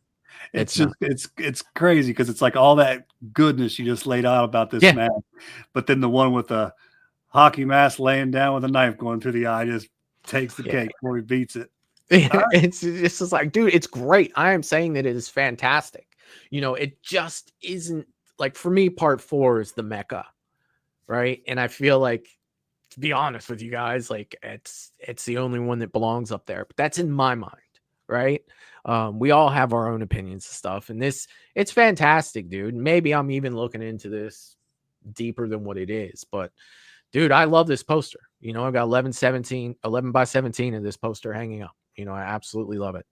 It's crazy because it's like all that goodness you just laid out about this man, but then the one with the hockey mask laying down with a knife going through the eye just takes the cake before he beats it. It's just like, dude, it's great. I am saying that it is fantastic. You know, it just isn't like, for me, part 4 is the Mecca. Right. And I feel like, to be honest with you guys, like it's the only one that belongs up there, but that's in my mind. Right. We all have our own opinions and stuff. And it's fantastic, dude. Maybe I'm even looking into this deeper than what it is, but dude, I love this poster. You know, I got 11 by 17 of this poster hanging up. You know, I absolutely love it.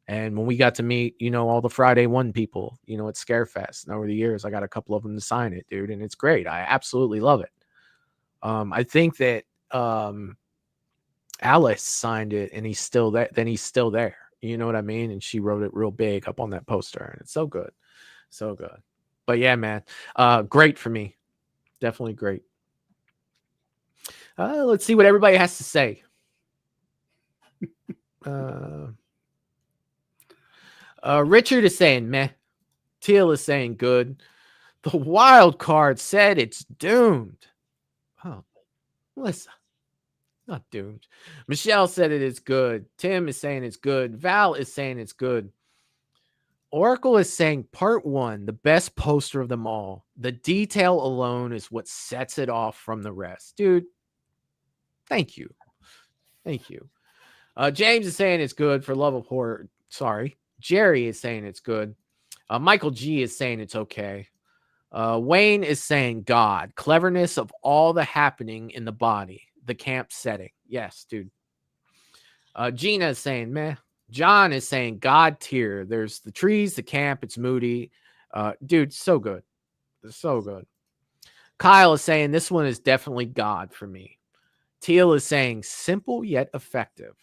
And when we got to meet, you know, all the Friday 1 people, you know, at Scarefest, and over the years, I got a couple of them to sign it, dude. And it's great. I absolutely love it. I think that Alice signed it and he's still there. Then he's still there. You know what I mean? And she wrote it real big up on that poster. And it's so good. So good. But yeah, man, great for me. Definitely great. Let's see what everybody has to say. Richard is saying meh. Teal is saying good. The wild card said it's doomed. Oh, Melissa, not doomed. Michelle said it is good. Tim is saying it's good. Val is saying it's good. Oracle is saying part 1, the best poster of them all. The detail alone is what sets it off from the rest. Dude, thank you. Thank you. James is saying it's good for love of horror. Sorry. Jerry is saying it's good. Michael G is saying it's okay. Wayne is saying God. Cleverness of all the happening in the body. The camp setting. Yes, dude. Gina is saying meh. John is saying God tier. There's the trees, the camp. It's moody. Dude, so good. So good. Kyle is saying this one is definitely God for me. Teal is saying simple yet effective.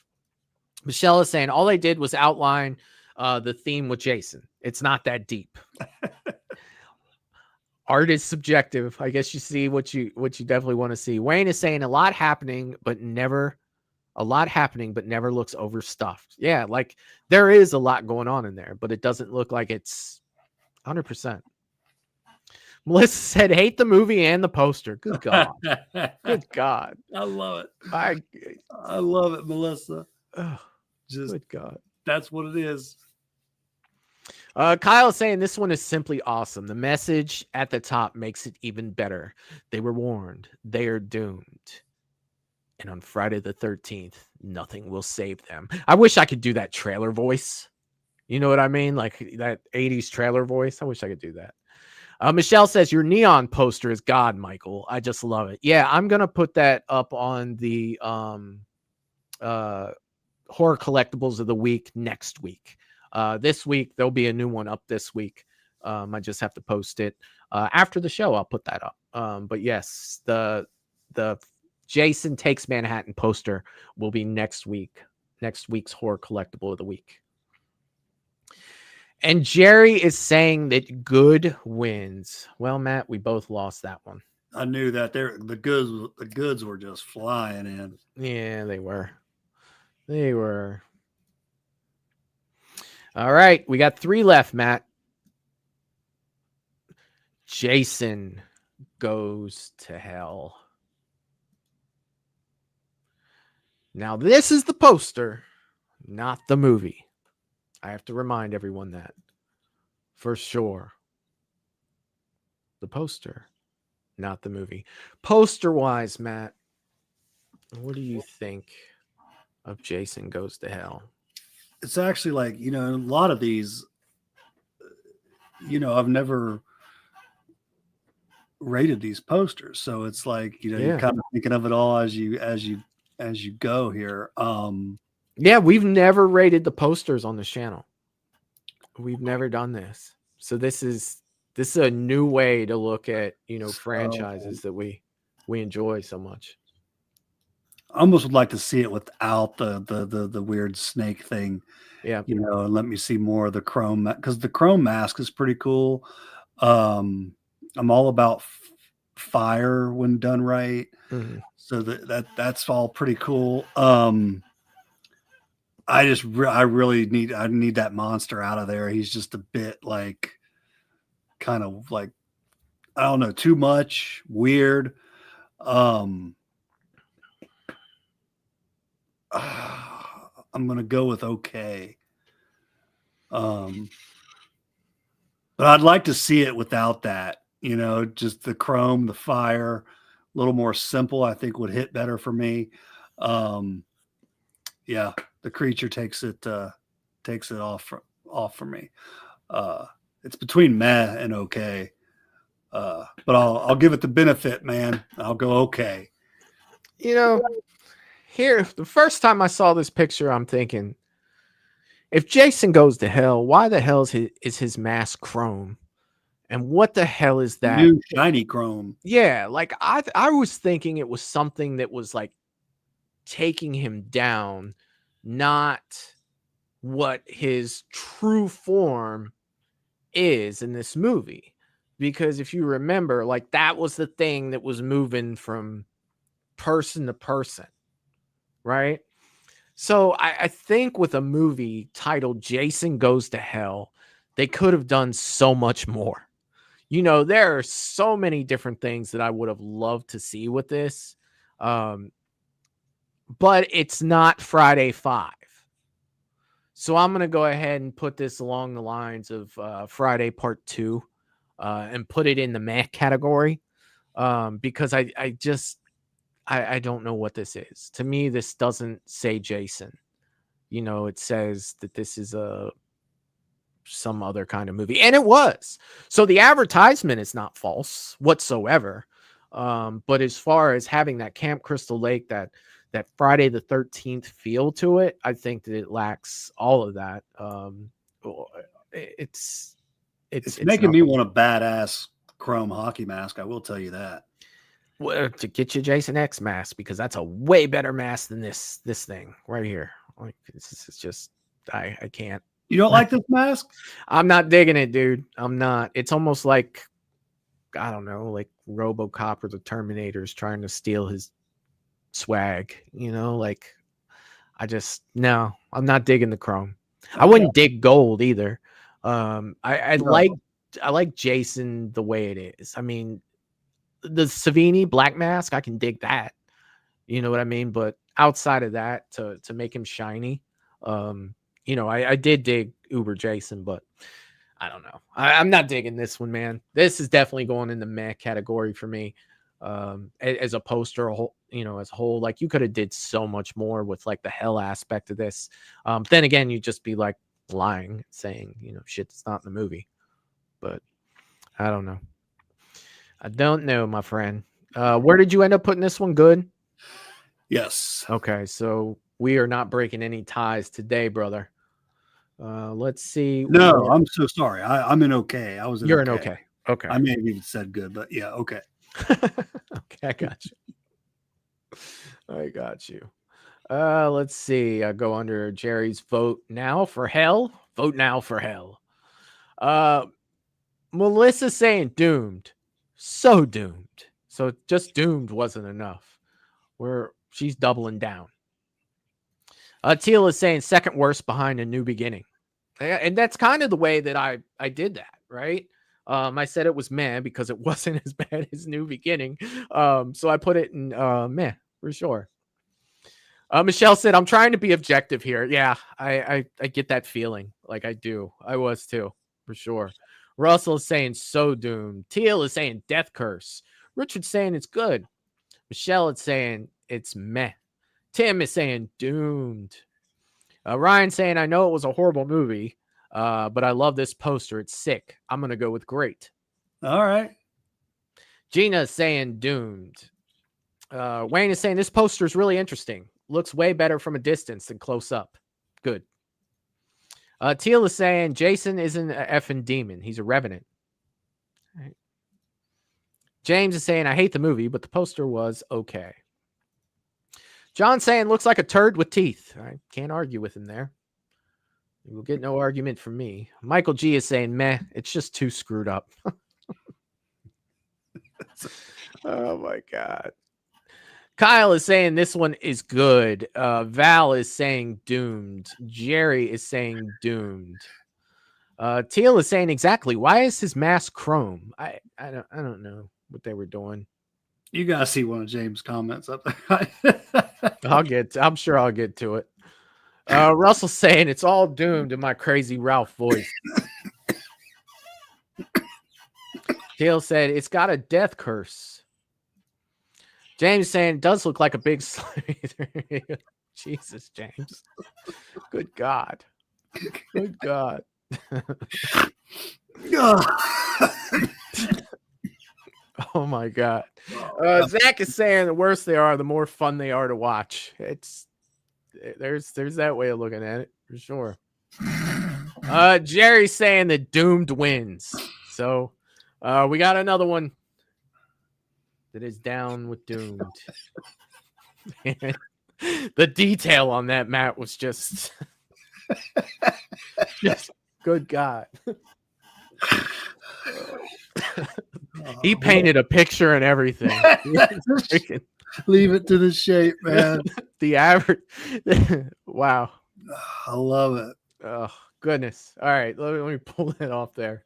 Michelle is saying all they did was outline the theme with Jason. It's not that deep. Art is subjective. I guess you see what you definitely want to see. Wayne is saying a lot happening, but never looks overstuffed. Yeah, like there is a lot going on in there, but it doesn't look like it's 100%. Melissa said, hate the movie and the poster. Good God. Good God. I love it. I love it, Melissa. Just good God. That's what it is. Kyle is saying this one is simply awesome. The message at the top makes it even better. They were warned. They are doomed. And on Friday the 13th, nothing will save them. I wish I could do that trailer voice. You know what I mean? Like that 80s trailer voice. I wish I could do that. Michelle says, your neon poster is God, Michael. I just love it. Yeah, I'm going to put that up on the horror collectibles of the week next week. This week, there'll be a new one up this week. I just have to post it. After the show, I'll put that up. But yes, the Jason Takes Manhattan poster will be next week's horror collectible of the week. And Jerry is saying that good wins. Well, Matt, we both lost that one. I knew that the goods were just flying in. Yeah, they were. They were. All right, we got 3 left, Matt. Jason Goes to Hell. Now, this is the poster, not the movie. I have to remind everyone that. For sure. The poster, not the movie. Poster-wise, Matt, what do you think of Jason Goes to Hell? It's actually like, a lot of these, I've never rated these posters. So it's like, you're kind of thinking of it all as you go here. Yeah, we've never rated the posters on this channel. We've never done this. So this is a new way to look at, franchises that we enjoy so much. I almost would like to see it without the weird snake thing. Yeah. And let me see more of the chrome, because the chrome mask is pretty cool. I'm all about fire when done right. Mm-hmm. So that's all pretty cool. I need that monster out of there. He's just a bit like, kind of like, I don't know, too much, weird. I'm gonna go with okay. But I'd like to see it without that, just the chrome, the fire, a little more simple, I think would hit better for me. Yeah, the creature takes it off for me. It's between meh and okay. But I'll give it the benefit, man. I'll go okay. Here, the first time I saw this picture, I'm thinking, if Jason goes to hell, why the hell is his mask chrome? And what the hell is that? New shiny chrome. Yeah, like I was thinking it was something that was like taking him down, not what his true form is in this movie. Because if you remember, like that was the thing that was moving from person to person, right? So I think with a movie titled Jason Goes to Hell, they could have done so much more. There are so many different things that I would have loved to see with this. But it's not Friday 5. So I'm going to go ahead and put this along the lines of Friday Part 2 and put it in the meh category because I don't know what this is. To me, this doesn't say Jason. It says that this is some other kind of movie. And it was. So the advertisement is not false whatsoever. But as far as having that Camp Crystal Lake, that Friday the 13th feel to it, I think that it lacks all of that. It's making me want a badass chrome hockey mask. I will tell you that. Well, to get you Jason X mask, because that's a way better mask than this thing right here. Like this is just I can't. You don't like this mask? I'm not digging it, dude. I'm not. It's almost like I don't know, like RoboCop or the Terminators trying to steal his swag, like no, I'm not digging the chrome. I wouldn't dig gold either. I like Jason the way it is. I mean, the Savini Black Mask, I can dig that. You know what I mean? But outside of that, to make him shiny, I did dig Uber Jason, but I don't know. I'm not digging this one, man. This is definitely going in the meh category for me. As a poster, as a whole, like you could have did so much more with like the hell aspect of this. Then again, you'd just be like lying, saying, shit that's not in the movie. But I don't know. I don't know, my friend. Where did you end up putting this one? Good? Yes. Okay, so we are not breaking any ties today, brother. Let's see. No, I'm so sorry. I'm in okay. I was in You're okay. in okay. Okay. I may have even said good, but yeah, okay. Okay, I got you. I got you. Let's see. I go under Jerry's vote now for hell. Vote now for hell. Melissa saying doomed. So doomed. So just doomed wasn't enough. She's doubling down. Teal is saying second worst behind A New Beginning. And that's kind of the way that I did that, right? I said it was meh because it wasn't as bad as New Beginning. So I put it in meh for sure. Michelle said, I'm trying to be objective here. Yeah, I get that feeling. Like I do. I was too, for sure. Russell is saying so doomed. Teal is saying death curse. Richard's saying it's good. Michelle is saying it's meh. Tim is saying doomed. Ryan saying, I know it was a horrible movie, but I love this poster. It's sick. I'm going to go with great. All right. Gina is saying doomed. Wayne is saying this poster is really interesting. Looks way better from a distance than close up. Good. Teal is saying Jason isn't an effing demon. He's a revenant. All right. James is saying, I hate the movie, but the poster was okay. John saying looks like a turd with teeth. I can't argue with him there. You will get no argument from me. Michael G is saying, meh, it's just too screwed up. Oh my God. Kyle is saying this one is good. Val is saying doomed. Jerry is saying doomed. Teal is saying exactly. Why is his mask chrome? I don't know what they were doing. You gotta see one of James' comments up there. I'm sure I'll get to it. Russell's saying it's all doomed in my crazy Ralph voice. Teal said it's got a death curse. James saying it does look like a big slime. Jesus, James. Good God. Good God. Oh my God. Zach is saying the worse they are, the more fun they are to watch. There's that way of looking at it for sure. Jerry's saying that doomed wins. So we got another one that is down with doomed. The detail on that, Matt, was just good God. He painted a picture and everything. Leave it to the shape, man. The average. Wow. I love it. Oh, goodness. All right. Let me pull that off there.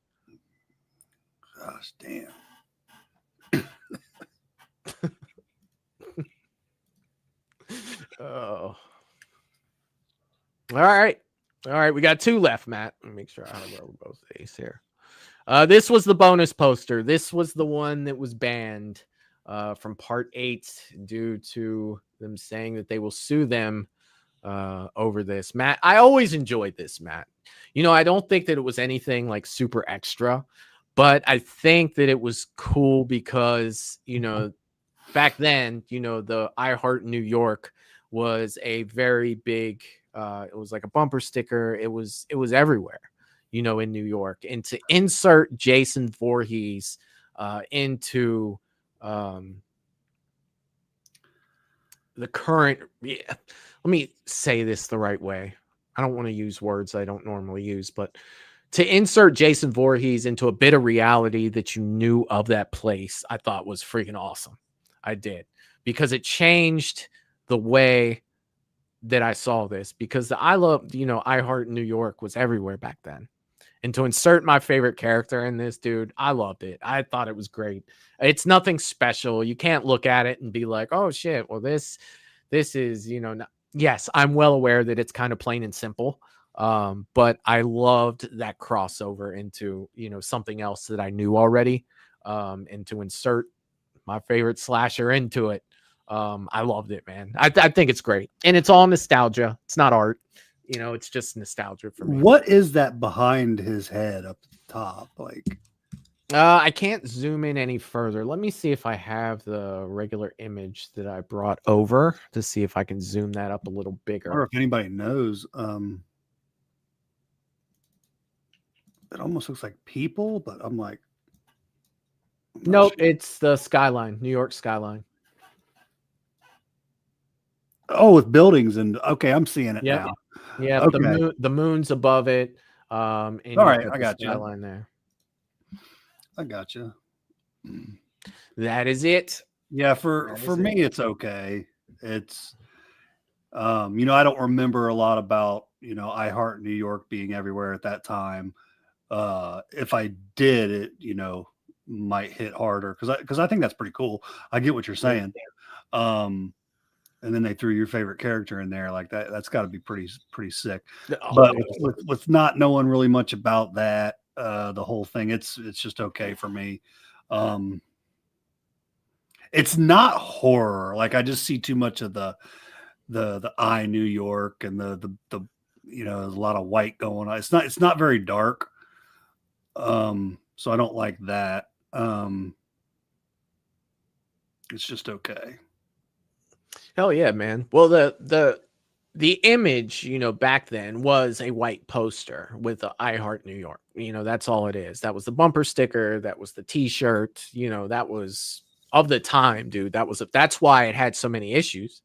Gosh, damn. Oh. All right. We got two left, Matt. Let me make sure I have both of these here. This was the bonus poster. This was the one that was banned from part 8 due to them saying that they will sue them over this. Matt, I always enjoyed this, Matt. I don't think that it was anything like super extra, but I think that it was cool because, back then, the I Heart New York was a very big, it was like a bumper sticker. It was everywhere, in New York. And to insert Jason Voorhees into the current, let me say this the right way. I don't want to use words I don't normally use, but to insert Jason Voorhees into a bit of reality that you knew of that place, I thought was freaking awesome. I did, because it changed the way that I saw this, because the I Love, I Heart New York was everywhere back then. And to insert my favorite character in this, dude, I loved it. I thought it was great. It's nothing special. You can't look at it and be like, oh shit, well, this is, yes, I'm well aware that it's kind of plain and simple. But I loved that crossover into, something else that I knew already. And to insert my favorite slasher into it. I loved it, man. I think it's great. And it's all nostalgia. It's not art. It's just nostalgia for me. What is that behind his head up the top? Like, I can't zoom in any further. Let me see if I have the regular image that I brought over to see if I can zoom that up a little bigger. Or if anybody knows, it almost looks like people, but I'm like, nope, it's the skyline, New York skyline. Oh, with buildings and okay, I'm seeing it now. Yeah, okay. the moon's above it. And all right, I got you. Skyline there. I got you. That is it. Yeah, for me, it's okay. It's, I don't remember a lot about I Heart New York being everywhere at that time. If I did, it might hit harder because I think that's pretty cool. I get what you're saying. And then they threw your favorite character in there like that. That's got to be pretty sick. But with not knowing really much about that, the whole thing, it's just okay for me. It's not horror. Like I just see too much of the I New York and the there's a lot of white going on. It's not very dark. So I don't like that. It's just okay. Hell yeah, man. Well, the image, back then was a white poster with the I Heart New York. That's all it is. That was the bumper sticker. That was the T-shirt. That was of the time, dude. That's why it had so many issues.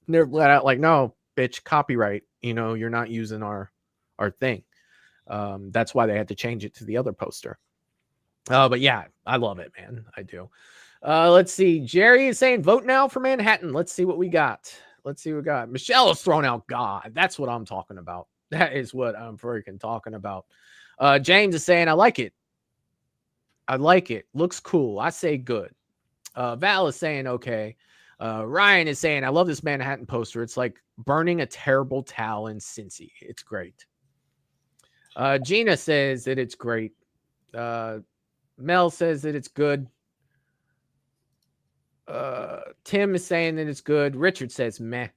They're let out like, no, bitch, copyright. You're not using our thing. That's why they had to change it to the other poster. But yeah, I love it, man. I do. Let's see. Jerry is saying vote now for Manhattan. Let's see what we got. Michelle is throwing out God. That's what I'm talking about. That is what I'm freaking talking about. James is saying I like it. Looks cool. I say good. Val is saying okay. Ryan is saying I love this Manhattan poster. It's like burning a terrible towel in Cincy. It's great. Gina says that it's great. Mel says that it's good. Tim is saying that it's good. Richard says meh.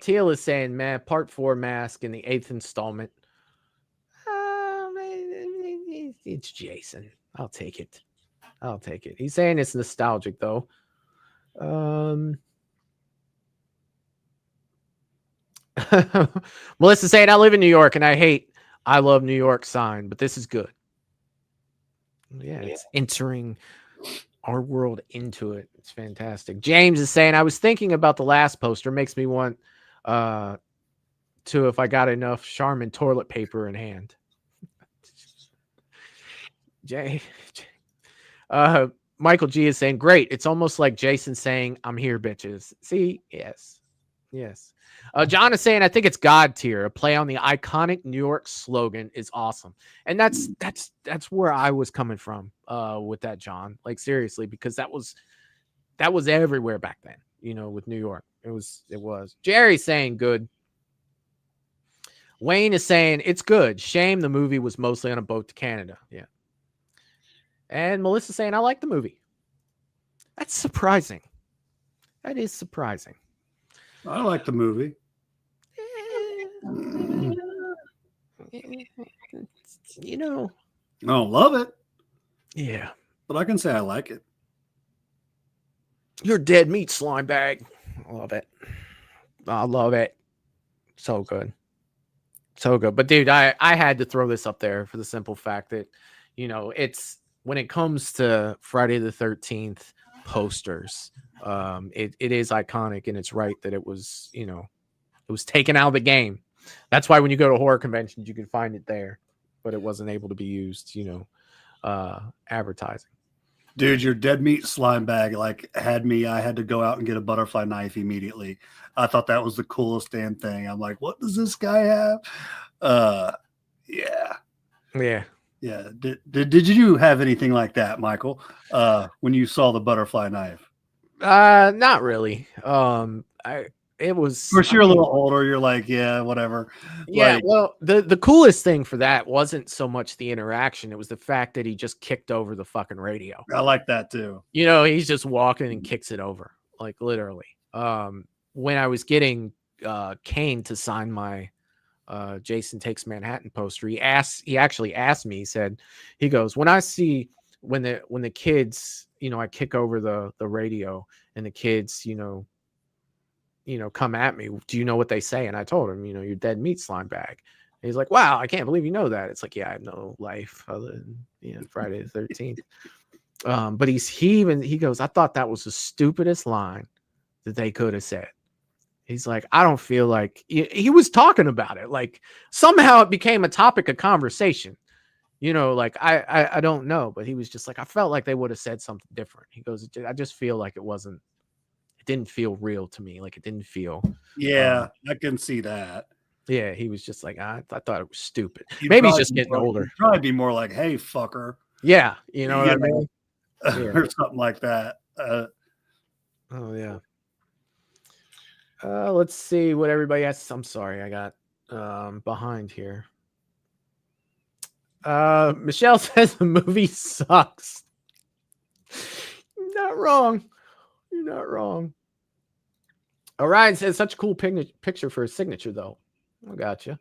Teal is saying meh. Part 4 mask in the 8th installment. It's Jason. I'll take it. He's saying it's nostalgic though. Melissa saying I live in New York and I hate I love New York sign, but this is good. Yeah, it's entering our world into it. It's fantastic. James is saying I was thinking about the last poster. Makes me want to if I got enough Charmin toilet paper in hand. Michael G is saying great. It's almost like Jason saying I'm here, bitches. See, yes. John is saying I think it's God tier. A play on the iconic New York slogan is awesome, and that's where I was coming from with that, John. Like seriously, because that was everywhere back then. With New York, it was. Jerry's saying good. Wayne is saying it's good. Shame the movie was mostly on a boat to Canada. Yeah. And Melissa's saying I like the movie. That's surprising. That is surprising. I like the movie. I don't love it. Yeah. But I can say I like it. You're dead meat, slime bag. I love it. So good. But dude, I had to throw this up there for the simple fact that, it's when it comes to Friday the 13th posters, it is iconic, and it's right that it was, it was taken out of the game. That's why when you go to horror conventions, you can find it there, but it wasn't able to be used, advertising. Dude, your dead meat slime bag had me. I had to go out and get a butterfly knife immediately. I thought that was the coolest damn thing. I'm like, what does this guy have? Yeah. Yeah. Did you have anything like that, Michael? When you saw the butterfly knife? Not really. It was. Of course, you're a little older. You're like, yeah, whatever. Yeah. Well, the coolest thing for that wasn't so much the interaction; it was the fact that he just kicked over the fucking radio. I like that too. He's just walking and kicks it over, like literally. When I was getting Kane to sign my Jason Takes Manhattan poster, he actually asked me. He goes, when the kids, I kick over the radio and the kids, come at me, do you know what they say? And I told him, you're dead meat slime bag. And he's like, wow, I can't believe you know that. It's like, yeah, I have no life other than Friday the 13th. But he goes, I thought that was the stupidest line that they could have said. He's like, I don't feel like he was talking about it. Like somehow it became a topic of conversation. I don't know, but he was just like, I felt like they would have said something different. He goes, I just feel like it didn't feel real to me. Like it didn't feel. Yeah, I can see that. Yeah, he was just like, I thought it was stupid. Maybe he's just getting older. Probably be more like, hey, fucker. Yeah, you know what I mean? Or something like that. Oh, yeah. Let's see what everybody has. I'm sorry, I got behind here. Michelle says the movie sucks. You're not wrong. You're not wrong. Orion says such a cool picture for a signature, though. I got you.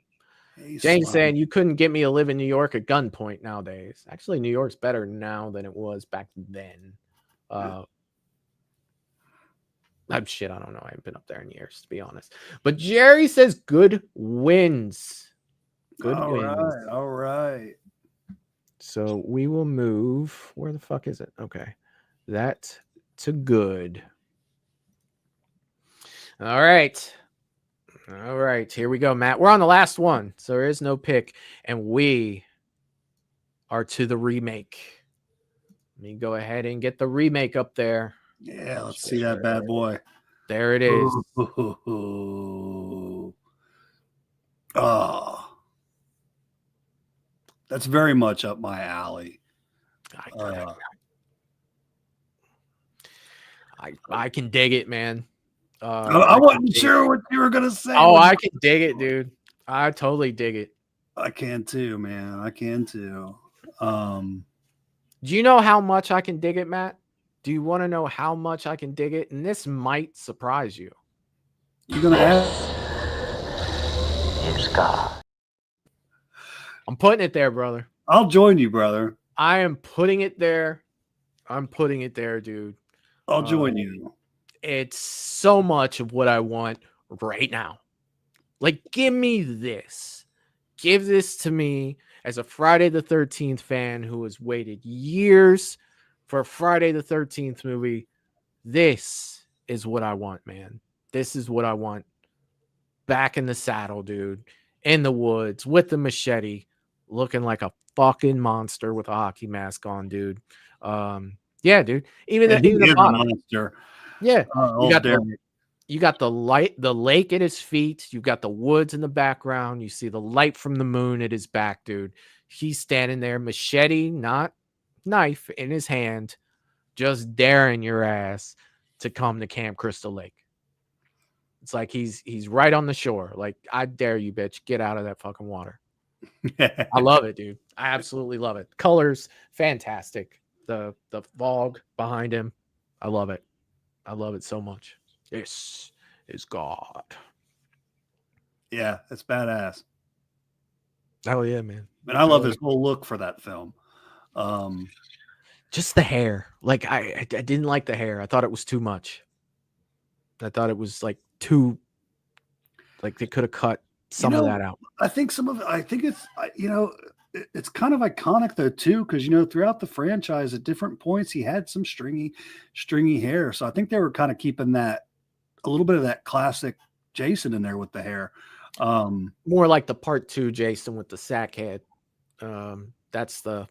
Hey, Jane saying you couldn't get me to live in New York at gunpoint nowadays. Actually, New York's better now than it was back then. Shit, I don't know. I haven't been up there in years, to be honest. But Jerry says good wins. Good wins. All right. So we will move. Where the fuck is it? Okay. That to good. All right. All right. Here we go, Matt. We're on the last one. So there is no pick. And we are to the remake. Let me go ahead and get the remake up there. Yeah, let's see that bad boy. There it is. Oh, that's very much up my alley. I can dig it, man. I wasn't sure what you were gonna say. Oh, I can dig it, dude. I totally dig it. I can too, man. I can too. Do you know how much I can dig it, Matt? Do you want to know how much I can dig it? And this might surprise you. You're gonna ask? It's God. I'm putting it there, brother. I'll join you, brother. I am putting it there. I'm putting it there, dude. I'll join you. It's so much of what I want right now. Like, give me this. Give this to me as a Friday the 13th fan who has waited years for a Friday the 13th movie. This is what I want, man. This is what I want. Back in the saddle, dude. In the woods with the machete, looking like a fucking monster with a hockey mask on, dude. Yeah, dude. Even the monster. Yeah. You got the lake at his feet. You've got the woods in the background. You see the light from the moon at his back, dude. He's standing there, machete, not knife, in his hand, just daring your ass to come to Camp Crystal Lake. It's like he's right on the shore. Like, I dare you, bitch. Get out of that fucking water. I love it, dude. I absolutely love it. Colors, fantastic. The fog behind him. I love it. I love it so much. This is God. Yeah, it's badass. Oh yeah, man. And I love his whole look for that film. Just the hair. Like I didn't like the hair. I thought it was too much. I thought it was like too. Like they could have cut some of that out. I think it's it's kind of iconic though too, because throughout the franchise at different points he had some stringy hair. So I think they were kind of keeping that a little bit of that classic Jason in there with the hair. More like the part 2 Jason with the sack head. That's the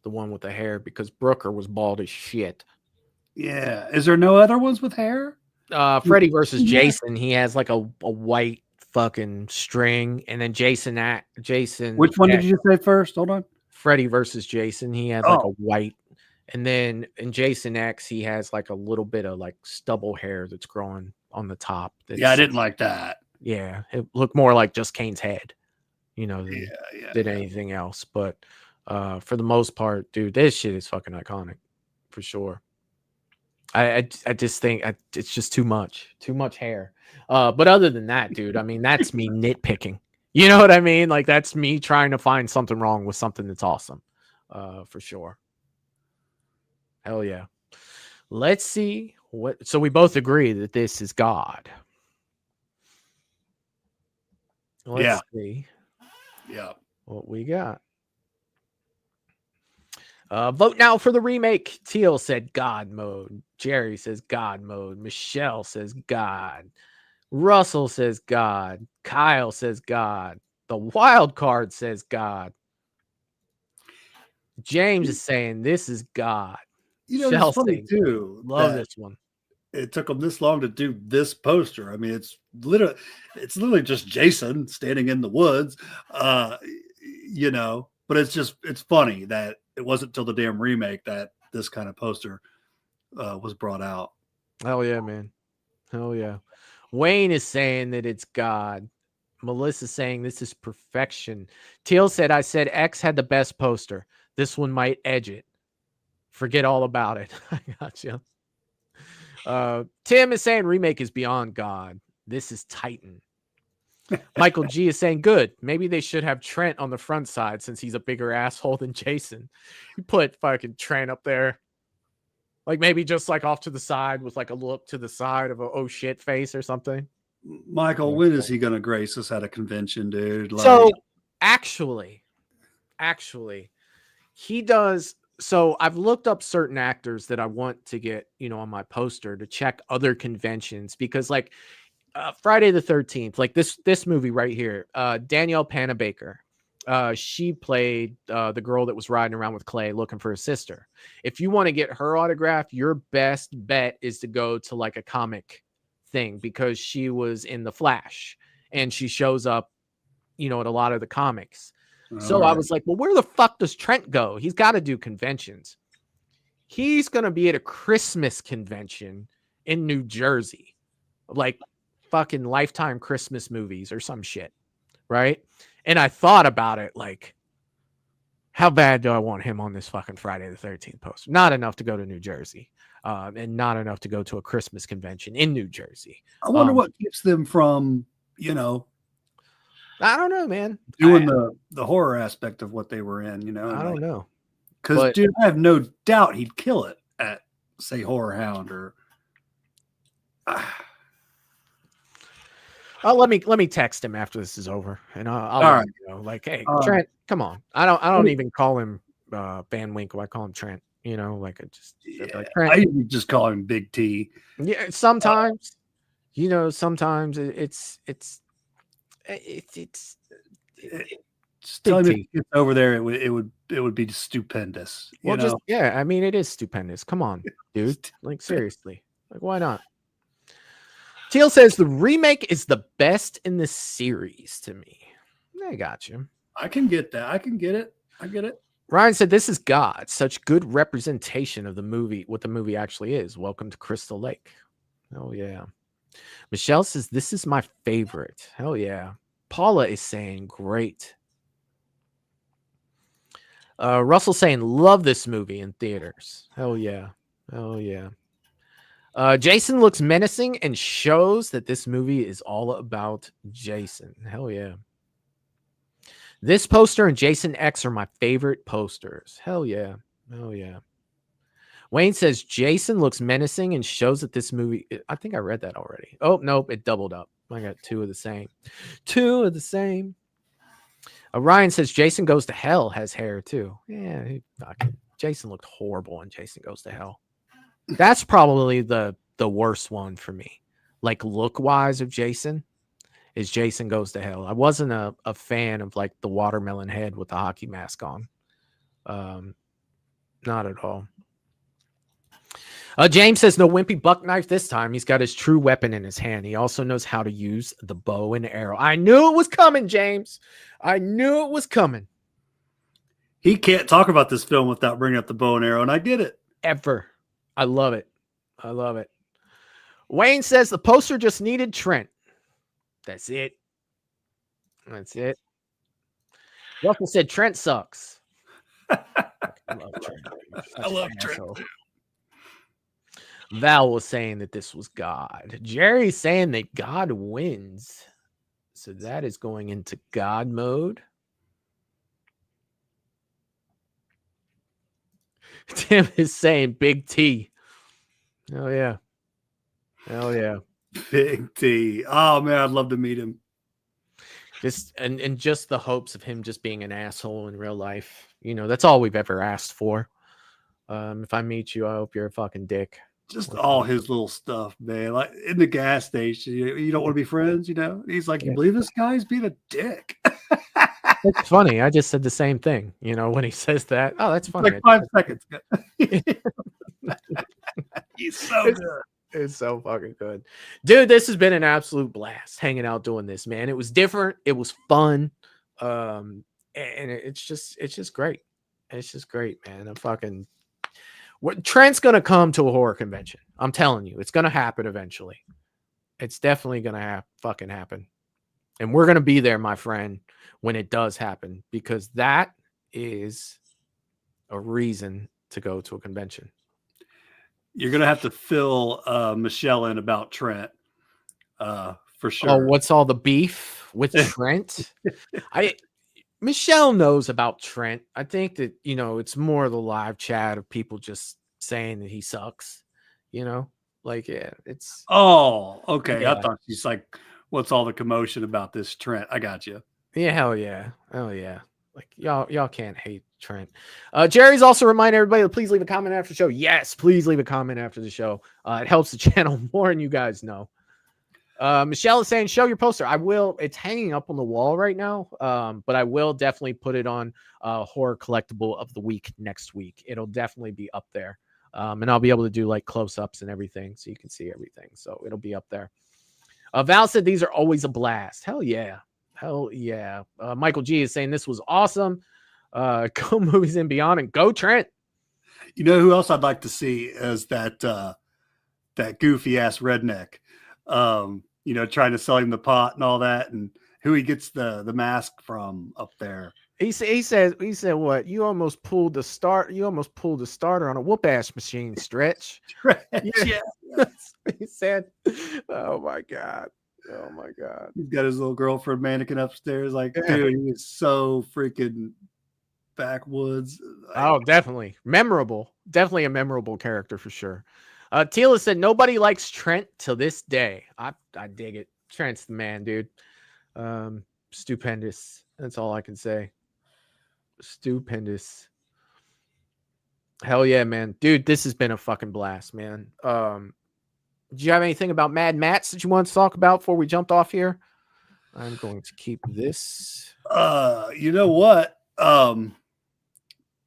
one with the hair, because Brooker was bald as shit. Yeah. Is there no other ones with hair? Freddy versus Jason, he has like a white fucking string, and then Jason. Which one did you say first? Hold on. Freddy versus Jason, he has like a white, and then in Jason X, he has like a little bit of like stubble hair that's growing on the top. Yeah, I didn't like that. Yeah, it looked more like just Kane's head, than anything else. But for the most part, dude, this shit is fucking iconic for sure. I just think it's just too much hair. But other than that, dude, I mean, that's me nitpicking. You know what I mean? Like, that's me trying to find something wrong with something that's awesome, for sure. Hell yeah. Let's see what. So we both agree that this is God. Let's see. Yeah. What we got. Vote now for the remake. Teal said God mode. Jerry says God mode. Michelle says God. Russell says God. Kyle says God. The wild card says God. James is saying this is God. It's funny too. Love this one. It took them this long to do this poster. I mean, it's literally just Jason standing in the woods, but it's funny that it wasn't till the damn remake that this kind of poster was brought out. Hell yeah, man. Hell yeah. Wayne is saying that it's God. Melissa's saying this is perfection. Teal said, I said X had the best poster. This one might edge it. Forget all about it. I got you. Tim is saying remake is beyond God. This is Titan. Michael G is saying good. Maybe they should have Trent on the front side since he's a bigger asshole than Jason. You put fucking Trent up there. Like maybe just like off to the side with like a look to the side of a oh shit face or something. Michael, when is he going to grace us at a convention, dude? So actually, he does. So I've looked up certain actors that I want to get, on my poster to check other conventions, because like Friday the 13th, like this movie right here, Danielle Panabaker, she played the girl that was riding around with Clay looking for his sister. If you want to get her autograph, your best bet is to go to like a comic thing, because she was in The Flash and she shows up, at a lot of the comics. So I was like, well, where the fuck does Trent go? He's got to do conventions. He's going to be at a Christmas convention in New Jersey, like fucking Lifetime Christmas movies or some shit. Right. And I thought about it, like, how bad do I want him on this fucking Friday the 13th poster? Not enough to go to New Jersey, and not enough to go to a Christmas convention in New Jersey. I wonder what keeps them from, I don't know, man. Doing the horror aspect of what they were in, I don't know. Because, dude, I have no doubt he'd kill it at, say, Horror Hound or. Let me text him after this is over, and I'll let him know. Like, hey, Trent, come on. I don't even call him Van Winkle. I call him Trent. Like I just like Trent. I usually just call him Big T. Yeah, sometimes, sometimes it's just tell him if he gets over there, it would be stupendous. I mean, it is stupendous. Come on, dude. Like, seriously. Like, why not? Teal says the remake is the best in the series to me. I got you. I can get that. I can get it. I get it. Ryan said, this is God. Such good representation of the movie, what the movie actually is. Welcome to Crystal Lake. Oh, yeah. Michelle says, this is my favorite. Hell yeah. Paula is saying, great. Russell saying, love this movie in theaters. Hell yeah. Hell yeah. Jason looks menacing and shows that this movie is all about Jason. Hell yeah. This poster and Jason X are my favorite posters. Hell yeah. Hell yeah. Wayne says Jason looks menacing and shows that this movie. I think I read that already. Oh, nope. It doubled up. I got two of the same. Two of the same. Ryan says Jason Goes to Hell has hair too. Yeah. Jason looked horrible in Jason Goes to Hell. That's probably the worst one for me. Like look wise of Jason. is Jason Goes to Hell. I wasn't a fan of like the watermelon head with the hockey mask on. Not at all. James says no wimpy buck knife this time. He's got his true weapon in his hand. He also knows how to use the bow and arrow. I knew it was coming, James. I knew it was coming. He can't talk about this film without bringing up the bow and arrow, and I get it. Ever. I love it. I love it. Wayne says the poster just needed Trent. That's it. That's it. Russell said Trent sucks. I love Trent. I love Trent. Val was saying that this was God. Jerry's saying that God wins. So that is going into God mode. Tim is saying Big T. Oh, yeah. Hell yeah. Big T. Oh, man, I'd love to meet him. Just and just the hopes of him just being an asshole in real life. You know, that's all we've ever asked for. If I meet you, I hope you're a fucking dick. Just all his little stuff, man. Like in the gas station, you don't want to be friends, you know? He's like, you believe this guy's being a dick? It's funny. I just said the same thing, you know, when he says that. Oh, that's funny. Like 5 seconds. He's so good. It's so fucking good. Dude, this has been an absolute blast hanging out doing this, man. It was different. It was fun. And it's just great. It's just great, man. Trent's gonna come to a horror convention. I'm telling you, it's gonna happen eventually. It's definitely gonna fucking happen. And we're gonna be there, my friend, when it does happen, because that is a reason to go to a convention. You're gonna have to fill Michelle in about Trent, for sure. Oh, what's all the beef with Trent? Michelle knows about Trent. I think that, you know, it's more the live chat of people just saying that he sucks. You know, like, yeah, it's. Oh, okay. Yeah. I thought she's like, what's all the commotion about this Trent? I got you. Yeah, hell yeah. Like y'all can't hate Trent. Jerry's also reminding everybody to please leave a comment after the show. Yes, please leave a comment after the show. It helps the channel more, and you guys know. Michelle is saying, show your poster. I will. It's hanging up on the wall right now, but I will definitely put it on Horror Collectible of the Week next week. It'll definitely be up there, and I'll be able to do like close-ups and everything, so you can see everything. So it'll be up there. Val said these are always a blast. Hell yeah. Hell yeah. Michael G is saying this was awesome. Go Movies and Beyond and go Trent. You know who else I'd like to see is that goofy ass redneck. You know, trying to sell him the pot and all that, and who he gets the mask from up there. He said what? You almost pulled the starter on a whoop ass machine, Stretch. Yeah. He said, oh my God. He's got his little girlfriend mannequin upstairs. Like, dude, he is so freaking backwoods. Oh, definitely. Memorable. Definitely a memorable character for sure. Tila said nobody likes Trent to this day. I dig it. Trent's the man, dude. Stupendous. That's all I can say. Stupendous. Hell yeah, man. Dude, this has been a fucking blast, man. Do you have anything about Mad Mats that you want to talk about before we jumped off here? I'm going to keep this. You know what?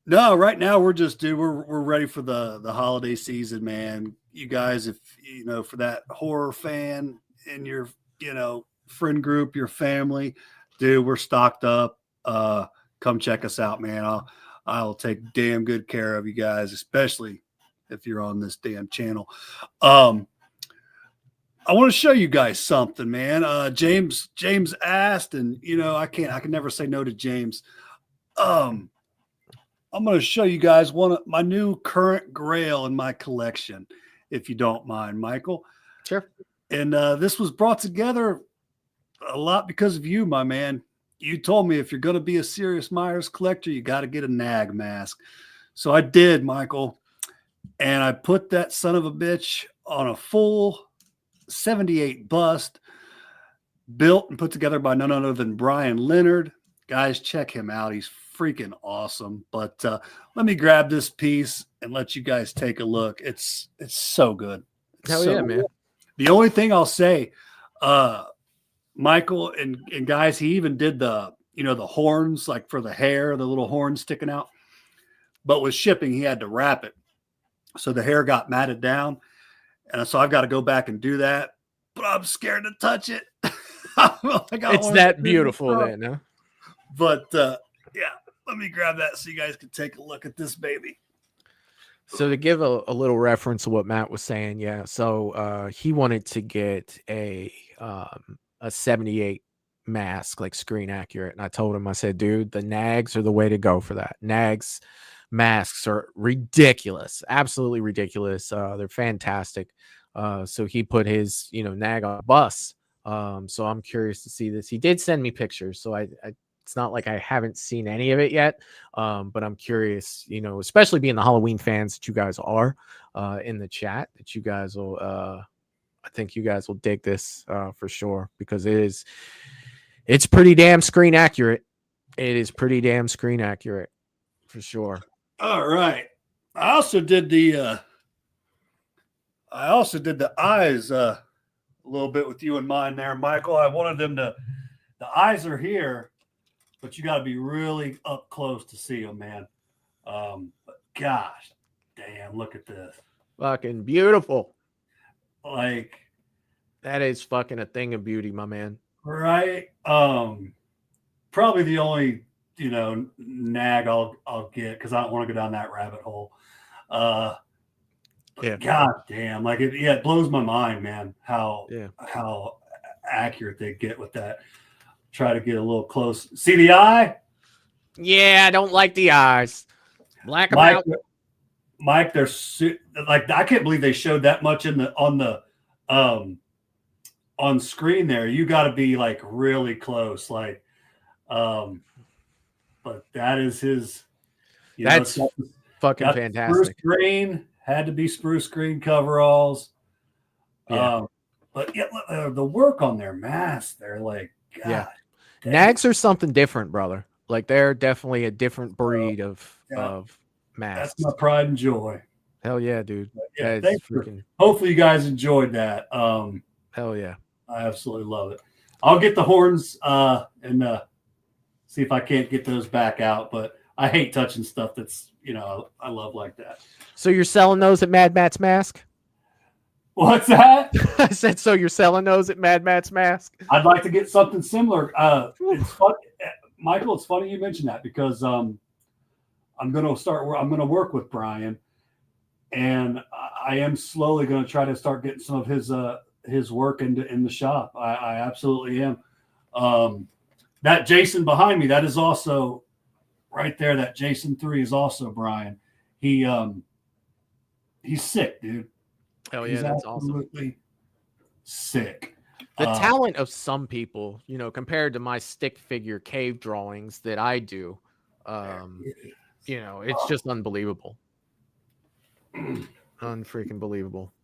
No, right now we're ready for the holiday season, man. You guys, if you know, for that horror fan in your, you know, friend group, your family, dude, we're stocked up. Come check us out, man. I'll take damn good care of you guys, especially if you're on this damn channel. I want to show you guys something, man. James asked, and you know, I can never say no to James. I'm going to show you guys one of my new current grail in my collection, if you don't mind, Michael. Sure. And this was brought together a lot because of you, my man. You told me if you're going to be a serious Myers collector, you got to get a NAG mask. So I did, Michael. And I put that son of a bitch on a full 78 bust, built and put together by none other than Brian Leonard. Guys, check him out. He's freaking awesome. But let me grab this piece and let you guys take a look. It's so good. Hell yeah, man. The only thing I'll say, Michael and guys, he even did the the horns, like for the hair, the little horns sticking out. But with shipping, he had to wrap it, so the hair got matted down, and so I've got to go back and do that. But I'm scared to touch it. It's that beautiful then, huh? But yeah, let me grab that so you guys can take a look at this baby. So to give a little reference to what Matt was saying, yeah. So he wanted to get a 78 mask, like screen accurate, and I told him, I said, dude, the nags are the way to go for that. Nags masks are ridiculous, absolutely ridiculous. They're fantastic. So he put his nag on a bus. So I'm curious to see this. He did send me pictures, so I it's not like I haven't seen any of it yet. But I'm curious, especially being the Halloween fans that you guys are in the chat, that you guys will I think you guys will dig this for sure, because it's pretty damn screen accurate. It is pretty damn screen accurate for sure. All right. I also did the eyes a little bit with you in mind there, Michael. I wanted them to, the eyes are here, but you got to be really up close to see them, man. But gosh, damn, look at this. Fucking beautiful. Like, that is fucking a thing of beauty, my man. Right. Probably the only, nag I'll get, because I don't want to go down that rabbit hole. Yeah. God damn. Like it blows my mind, man, how accurate they get with that. Try to get a little close. See the eye? Yeah, I don't like the eyes. Black them Mike, out. Mike, they're like, I can't believe they showed that much on screen there. You got to be like really close, like but that is his that's fucking fantastic. Spruce green, had to be spruce green coveralls. But yeah, the work on their masks, they're like, God, yeah, nags are something different, brother. Like, they're definitely a different breed of masks. That's my pride and joy. Hell yeah, dude. Yeah, hopefully you guys enjoyed that. Hell yeah, I absolutely love it. I'll get the horns and see if I can't get those back out, but I hate touching stuff that's I love like that. So you're selling those at Mad Matt's Mask? What's that? I said, so you're selling those at Mad Matt's Mask? I'd like to get something similar. It's fun, Michael. It's funny you mentioned that, because I'm going to work with Brian, and I am slowly going to try to start getting some of his work in the shop. I absolutely am. That Jason behind me, that is also right there. That Jason 3 is also Brian. He's sick, dude. Hell yeah, that's awesome. Sick. The talent of some people, compared to my stick figure cave drawings that I do, it's just unbelievable. Unfreaking believable.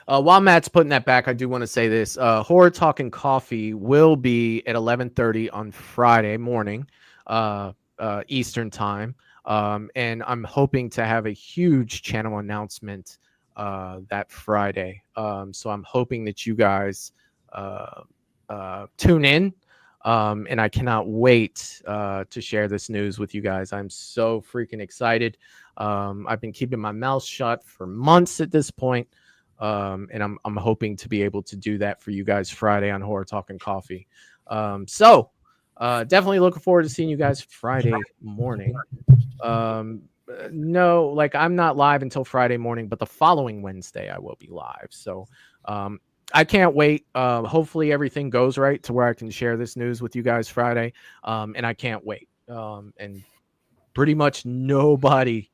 While Matt's putting that back, I do want to say this. Horror Talking Coffee will be at 11:30 on Friday morning, Eastern time. And I'm hoping to have a huge channel announcement that Friday. So I'm hoping that you guys tune in. And I cannot wait to share this news with you guys. I'm so freaking excited. I've been keeping my mouth shut for months at this point. And I'm hoping to be able to do that for you guys Friday on Horror Talking Coffee. So definitely looking forward to seeing you guys Friday morning. No, like, I'm not live until Friday morning, but the following Wednesday I will be live. So I can't wait. Hopefully everything goes right to where I can share this news with you guys Friday. And I can't wait. And pretty much nobody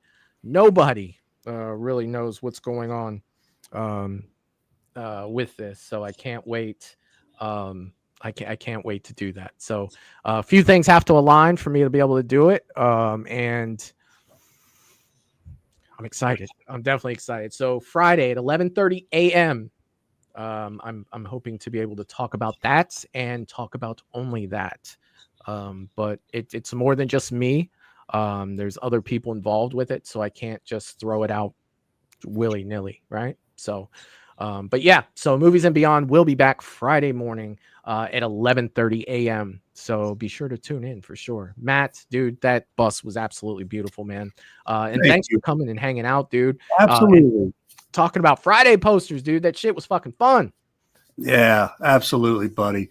really knows what's going on with this. So I can't wait. I can't wait to do that. So a few things have to align for me to be able to do it. And I'm excited. I'm definitely excited. So Friday at 11:30 a.m. I'm hoping to be able to talk about that and talk about only that. But it's more than just me. There's other people involved with it, so I can't just throw it out willy-nilly, right? So But yeah, so Movies and Beyond will be back Friday morning at 11:30 a.m. So be sure to tune in for sure. Matt, dude, that bus was absolutely beautiful, man. And thanks for coming and hanging out, dude. Absolutely. Talking about Friday posters, dude. That shit was fucking fun. Yeah, absolutely, buddy.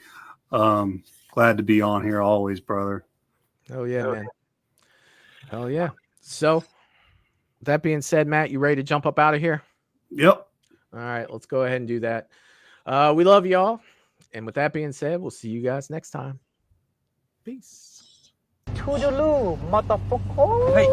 Glad to be on here always, brother. Oh yeah, man. Hell yeah. So that being said, Matt, you ready to jump up out of here? Yep. All right, let's go ahead and do that. We love y'all. And with that being said, we'll see you guys next time. Peace. Toodaloo, motherfucker. Hey, you